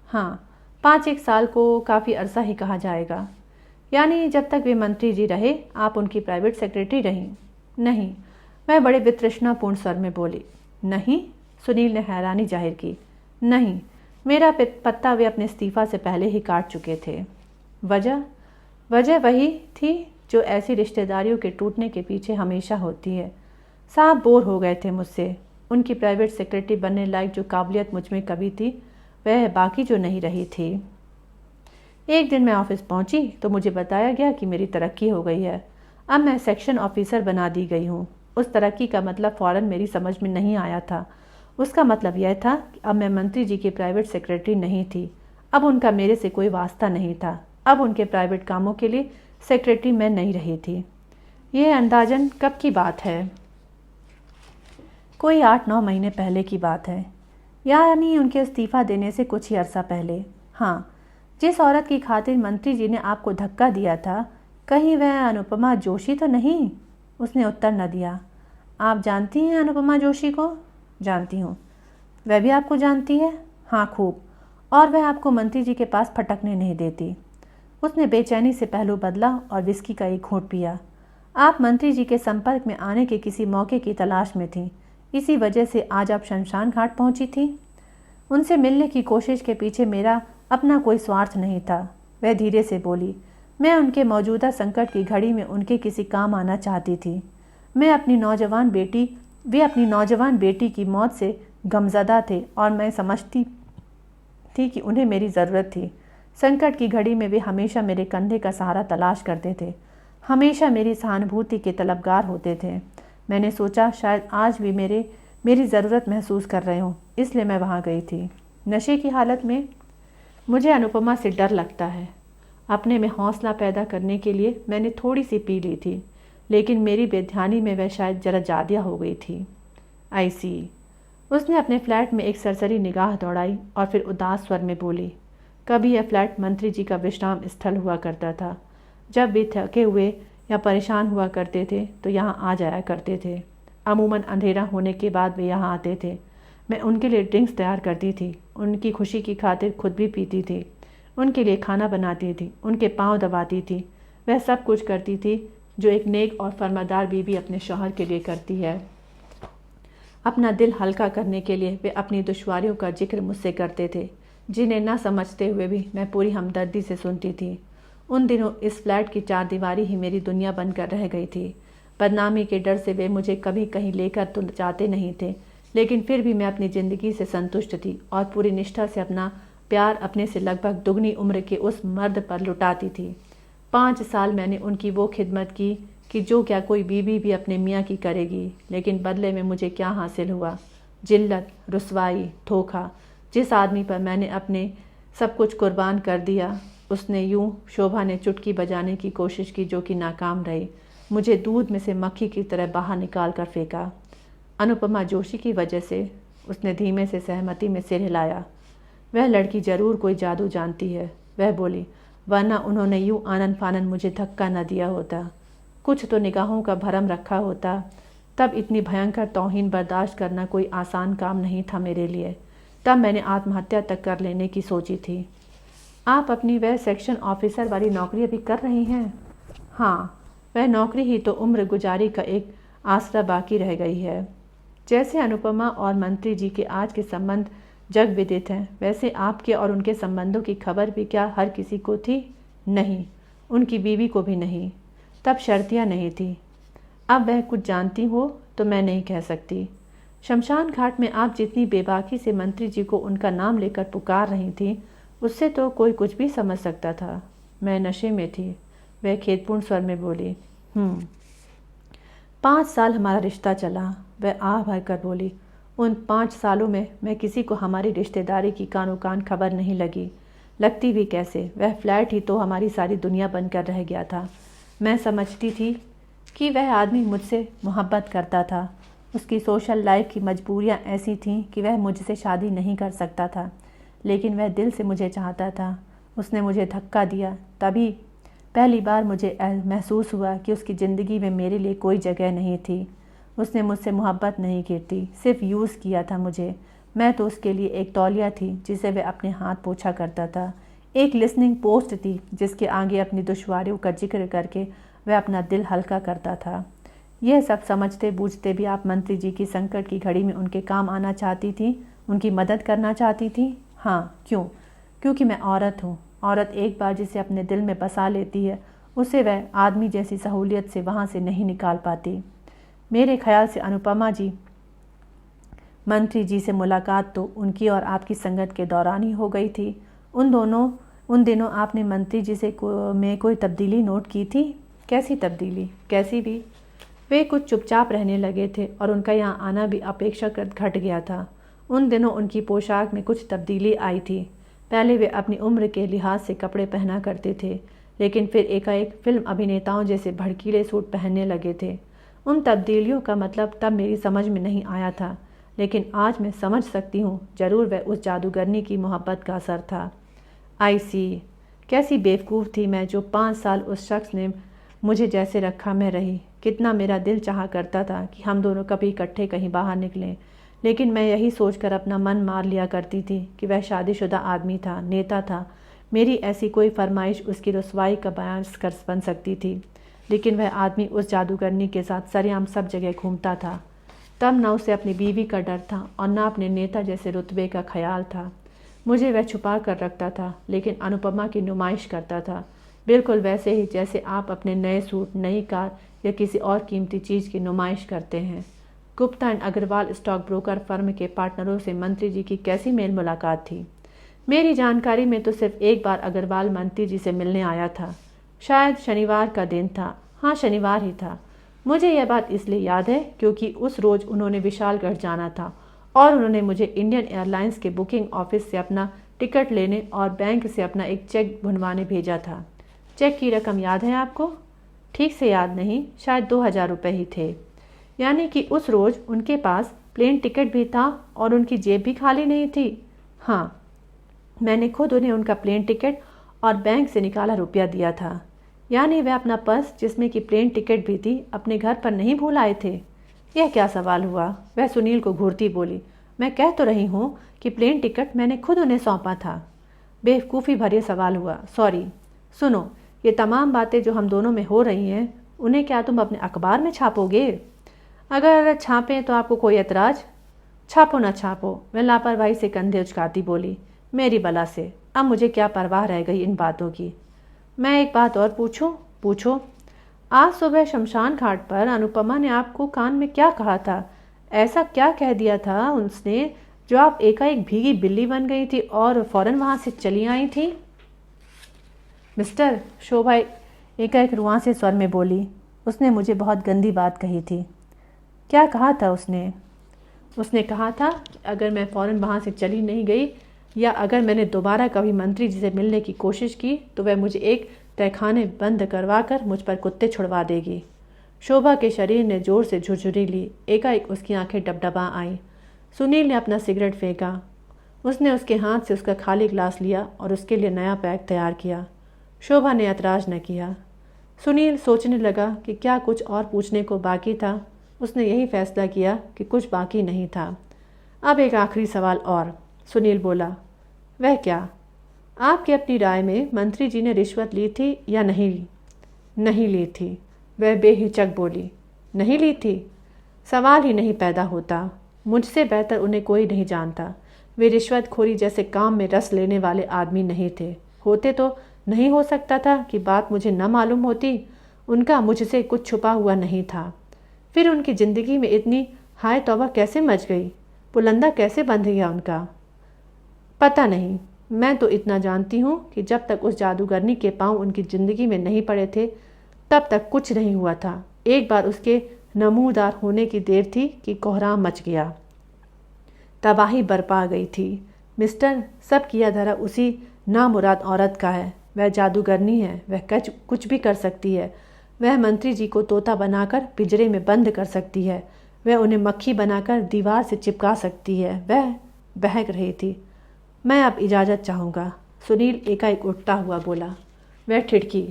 हाँ, 5-1 साल को काफ़ी अरसा ही कहा जाएगा। यानी जब तक वे मंत्री जी रहे आप उनकी प्राइवेट सेक्रेटरी रहीं? नहीं, वह बड़े वितृष्णापूर्ण स्वर में बोली। नहीं? सुनील ने हैरानी जाहिर की। नहीं, मेरा पत्ता वे अपने इस्तीफा से पहले ही काट चुके थे। वजह वही थी जो ऐसी रिश्तेदारियों के टूटने के पीछे हमेशा होती है। साहब बोर हो गए थे मुझसे। उनकी प्राइवेट सेक्रेटरी बनने लायक जो काबिलियत मुझ में कभी थी वह बाकी जो नहीं रही थी। एक दिन मैं ऑफिस पहुंची तो मुझे बताया गया कि मेरी तरक्की हो गई है। अब मैं सेक्शन ऑफिसर बना दी गई हूँ। उस तरक्की का मतलब फ़ौरन मेरी समझ में नहीं आया था। उसका मतलब यह था कि अब मैं मंत्री जी की प्राइवेट सेक्रेटरी नहीं थी। अब उनका मेरे से कोई वास्ता नहीं था। अब उनके प्राइवेट कामों के लिए सेक्रेटरी मैं नहीं रही थी। यह अंदाजन कब की बात है? कोई 8-9 महीने पहले की बात है, यानी उनके इस्तीफ़ा देने से कुछ ही अरसा पहले। हाँ, जिस औरत की खातिर मंत्री जी ने आपको धक्का दिया था, कहीं वह अनुपमा जोशी तो नहीं? उसने उत्तर न दिया। आप जानती हैं अनुपमा जोशी को? जानती हूँ। वह भी आपको जानती है? हाँ, खूब। और वह आपको मंत्री जी के पास फटकने नहीं देती। उसने बेचैनी से पहलू बदला और विस्की का एक घूंट पिया। आप मंत्री जी के संपर्क में आने के किसी मौके की तलाश में थीं। इसी वजह से आज आप शमशान घाट पहुंची थी। उनसे मिलने की कोशिश के पीछे मेरा अपना कोई स्वार्थ नहीं था। वह धीरे से बोली। मैं उनके मौजूदा संकट की घड़ी में उनके किसी काम आना चाहती थी। वे अपनी नौजवान बेटी की मौत से गमज़दा थे और मैं समझती थी कि उन्हें मेरी ज़रूरत थी। संकट की घड़ी में वे हमेशा मेरे कंधे का सहारा तलाश करते थे, हमेशा मेरी सहानुभूति के तलबगार होते थे। मैंने सोचा शायद आज भी मेरी ज़रूरत महसूस कर रहे हों, इसलिए मैं वहाँ गई थी। नशे की हालत में मुझे अनुपमा से डर लगता है। अपने में हौसला पैदा करने के लिए मैंने थोड़ी सी पी ली थी, लेकिन मेरी बेध्यानी में वह शायद जरा ज़्यादा हो गई थी। आई सी। उसने अपने फ्लैट में एक सरसरी निगाह दौड़ाई और फिर उदास स्वर में बोली, कभी यह फ्लैट मंत्री जी का विश्राम स्थल हुआ करता था। जब वे थके हुए या परेशान हुआ करते थे तो यहाँ आ जाया करते थे। अमूमन अंधेरा होने के बाद वे यहाँ आते थे। मैं उनके लिए ड्रिंक्स तैयार करती थी, उनकी खुशी की खातिर खुद भी पीती थी, उनके लिए खाना बनाती थी, उनके पाँव दबाती थी। वह सब कुछ करती थी जो एक नेक और फर्मादार बीवी अपने शौहर के लिए करती है। अपना दिल हल्का करने के लिए वे अपनी दुश्वारियों का जिक्र मुझसे करते थे, जिन्हें न समझते हुए भी मैं पूरी हमदर्दी से सुनती थी। उन दिनों इस फ्लैट की चारदीवारी ही मेरी दुनिया बनकर रह गई थी। बदनामी के डर से वे मुझे कभी कहीं लेकर तो जाते नहीं थे, लेकिन फिर भी मैं अपनी ज़िंदगी से संतुष्ट थी और पूरी निष्ठा से अपना प्यार अपने से लगभग दुगनी उम्र के उस मर्द पर लुटाती थी। 5 साल मैंने उनकी वो खिदमत की कि जो क्या कोई बीवी भी अपने मियाँ की करेगी, लेकिन बदले में मुझे क्या हासिल हुआ? जिल्लत, रुसवाई, धोखा। जिस आदमी पर मैंने अपने सब कुछ कुर्बान कर दिया, उसने यूं शोभा ने चुटकी बजाने की कोशिश की जो कि नाकाम रही। मुझे दूध में से मक्खी की तरह बाहर निकाल कर फेंका। अनुपमा जोशी की वजह से। उसने धीमे से सहमति में सिर हिलाया। वह लड़की जरूर कोई जादू जानती है, वह बोली, वरना उन्होंने यूं आनन फानन मुझे धक्का न दिया होता। कुछ तो निगाहों का भरम रखा होता। तब इतनी भयंकर तौहीन बर्दाश्त करना कोई आसान काम नहीं था मेरे लिए। तब मैंने आत्महत्या तक कर लेने की सोची थी। आप अपनी वह सेक्शन ऑफिसर वाली नौकरी अभी कर रही हैं? हाँ, वह नौकरी ही तो उम्र गुजारी का एक आसरा बाकी रह गई है। जैसे अनुपमा और मंत्री जी के आज के संबंध जग विदित हैं, वैसे आपके और उनके संबंधों की खबर भी क्या हर किसी को थी? नहीं, उनकी बीवी को भी नहीं। तब शर्तियाँ नहीं थी। अब वह कुछ जानती हो तो मैं नहीं कह सकती। शमशान घाट में आप जितनी बेबाकी से मंत्री जी को उनका नाम लेकर पुकार रही थी, उससे तो कोई कुछ भी समझ सकता था। मैं नशे में थी, वह खेदपूर्ण स्वर में बोली। 5 साल हमारा रिश्ता चला, वह आह भर कर बोली। उन 5 सालों में मैं किसी को हमारी रिश्तेदारी की कानो कान खबर नहीं लगी। लगती भी कैसे, वह फ्लैट ही तो हमारी सारी दुनिया बनकर रह गया था। मैं समझती थी कि वह आदमी मुझसे मोहब्बत करता था। उसकी सोशल लाइफ की मजबूरियां ऐसी थीं कि वह मुझसे शादी नहीं कर सकता था, लेकिन वह दिल से मुझे चाहता था। उसने मुझे धक्का दिया, तभी पहली बार मुझे महसूस हुआ कि उसकी ज़िंदगी में मेरे लिए कोई जगह नहीं थी। उसने मुझसे मोहब्बत नहीं की थी, सिर्फ यूज़ किया था मुझे। मैं तो उसके लिए एक तौलिया थी जिसे वह अपने हाथ पोंछा करता था, एक लिसनिंग पोस्ट थी जिसके आगे अपनी दुश्वारियों का जिक्र करके वह अपना दिल हल्का करता था। यह सब समझते बूझते भी आप मंत्री जी की संकट की घड़ी में उनके काम आना चाहती थी, उनकी मदद करना चाहती थी। हाँ, क्यों? क्योंकि मैं औरत हूँ। औरत एक बार जिसे अपने दिल में बसा लेती है, उसे वह आदमी जैसी सहूलियत से वहाँ से नहीं निकाल पाती। मेरे ख्याल से अनुपमा जी मंत्री जी से मुलाकात तो उनकी और आपकी संगत के दौरान ही हो गई थी। उन दिनों आपने मंत्री जी से में कोई तब्दीली नोट की थी? कैसी तब्दीली? कैसी भी? वे कुछ चुपचाप रहने लगे थे और उनका यहाँ आना भी अपेक्षाकृत घट गया था। उन दिनों उनकी पोशाक में कुछ तब्दीली आई थी। पहले वे अपनी उम्र के लिहाज से कपड़े पहना करते थे, लेकिन फिर एकाएक फिल्म अभिनेताओं जैसे भड़कीले सूट पहनने लगे थे। उन तब्दीलियों का मतलब तब मेरी समझ में नहीं आया था, लेकिन आज मैं समझ सकती हूँ। ज़रूर वह उस जादूगरनी की मोहब्बत का असर था। आई सी। कैसी बेवकूफ़ थी मैं जो 5 साल उस शख्स ने मुझे जैसे रखा मैं रही। कितना मेरा दिल चाहा करता था कि हम दोनों कभी इकट्ठे कहीं बाहर निकलें, लेकिन मैं यही सोचकर अपना मन मार लिया करती थी कि वह शादीशुदा आदमी था, नेता था। मेरी ऐसी कोई फरमाइश उसकी रुसवाई का बयान कर बन सकती थी, लेकिन वह आदमी उस जादूगरनी के साथ सरेआम सब जगह घूमता था। तब न उसे अपनी बीवी का डर था और न अपने नेता जैसे रुतबे का ख्याल था। मुझे वह छुपा कर रखता था, लेकिन अनुपमा की नुमाइश करता था, बिल्कुल वैसे ही जैसे आप अपने नए सूट, नई कार या किसी और कीमती चीज़ की नुमाइश करते हैं। Gupta and Agarwal stock broker firm के पार्टनरों से मंत्री जी की कैसी मेल मुलाकात थी? मेरी जानकारी में तो सिर्फ एक बार अग्रवाल मंत्री जी से मिलने आया था। शायद शनिवार का दिन था। हाँ, शनिवार ही था। मुझे यह बात इसलिए याद है क्योंकि उस रोज़ उन्होंने विशालगढ़ जाना था और उन्होंने मुझे इंडियन एयरलाइंस के बुकिंग ऑफिस से अपना टिकट लेने और बैंक से अपना एक चेक भुनवाने भेजा था। चेक की रकम याद है आपको? ठीक से याद नहीं, शायद 2000 रुपये ही थे। यानी कि उस रोज़ उनके पास प्लेन टिकट भी था और उनकी जेब भी खाली नहीं थी। हाँ, मैंने खुद उन्हें उनका प्लेन टिकट और बैंक से निकाला रुपया दिया था। यानी वह अपना पर्स जिसमें कि प्लेन टिकट भी थी अपने घर पर नहीं भूल आए थे। यह क्या सवाल हुआ? वह सुनील को घूरती बोली। मैं कह तो रही हूँ कि प्लेन टिकट मैंने खुद उन्हें सौंपा था। बेवकूफ़ी भरे सवाल हुआ, सॉरी। सुनो, ये तमाम बातें जो हम दोनों में हो रही हैं उन्हें क्या तुम अपने अखबार में छापोगे? अगर छापें तो आपको कोई एतराज़? छापो ना छापो, मैं लापरवाही से कंधे उचकाती बोली। मेरी बला से अब मुझे क्या परवाह रह गई इन बातों की। मैं एक बात और पूछूं? पूछो। आज सुबह शमशान घाट पर अनुपमा ने आपको कान में क्या कहा था? ऐसा क्या कह दिया था उसने जो आप एकाएक भीगी बिल्ली बन गई थी और फौरन वहां से चली आई थी? मिस्टर, शोभा एकाएक रुआंसे स्वर में बोली। उसने मुझे बहुत गंदी बात कही थी। क्या कहा था उसने? उसने कहा था कि अगर मैं फ़ौरन वहाँ से चली नहीं गई या अगर मैंने दोबारा कभी मंत्री जी से मिलने की कोशिश की तो वह मुझे एक तहखाने बंद करवा कर मुझ पर कुत्ते छुड़वा देगी। शोभा के शरीर ने जोर से झुरझुरी ली। एकाएक उसकी आंखें डबडबा आईं। सुनील ने अपना सिगरेट फेंका। उसने उसके हाथ से उसका खाली गिलास लिया और उसके लिए नया पैक तैयार किया। शोभा ने ऐतराज़ न किया। सुनील सोचने लगा कि क्या कुछ और पूछने को बाकी था। उसने यही फैसला किया कि कुछ बाकी नहीं था। अब एक आखिरी सवाल और। सुनील बोला। वह क्या? आपकी अपनी राय में मंत्री जी ने रिश्वत ली थी या नहीं ली? नहीं ली थी, वह बेहिचक बोली। नहीं ली थी? सवाल ही नहीं पैदा होता। मुझसे बेहतर उन्हें कोई नहीं जानता। वे रिश्वतखोरी जैसे काम में रस लेने वाले आदमी नहीं थे। होते तो नहीं हो सकता था कि बात मुझे न मालूम होती। उनका मुझसे कुछ छुपा हुआ नहीं था। फिर उनकी ज़िंदगी में इतनी हाय तौबा कैसे मच गई? पुलंदा कैसे बंध गया उनका? पता नहीं। मैं तो इतना जानती हूँ कि जब तक उस जादूगरनी के पांव उनकी ज़िंदगी में नहीं पड़े थे तब तक कुछ नहीं हुआ था। एक बार उसके नमूदार होने की देर थी कि कोहराम मच गया। तबाही बरपा गई थी। मिस्टर, सब किया धरा उसी नामुराद औरत का है। वह जादूगरनी है। वह कुछ भी कर सकती है। वह मंत्री जी को तोता बनाकर पिंजरे में बंद कर सकती है। वह उन्हें मक्खी बनाकर दीवार से चिपका सकती है। वह बहक रही थी। मैं अब इजाज़त चाहूँगा, सुनील एकाएक उठता हुआ बोला। वह ठिठकी।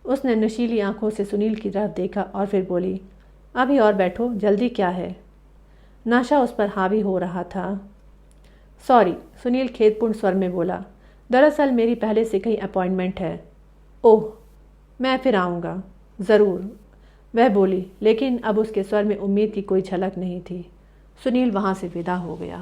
उसने नशीली आंखों से सुनील की तरफ देखा और फिर बोली, अभी और बैठो, जल्दी क्या है? नशा उस पर हावी हो रहा था। सॉरी, सुनील खेदपूर्ण स्वर में बोला। दरअसल मेरी पहले से कहीं अपॉइंटमेंट है। ओह, मैं फिर आऊँगा। ज़रूर, वह बोली, लेकिन अब उसके स्वर में उम्मीद की कोई झलक नहीं थी। सुनील वहाँ से विदा हो गया।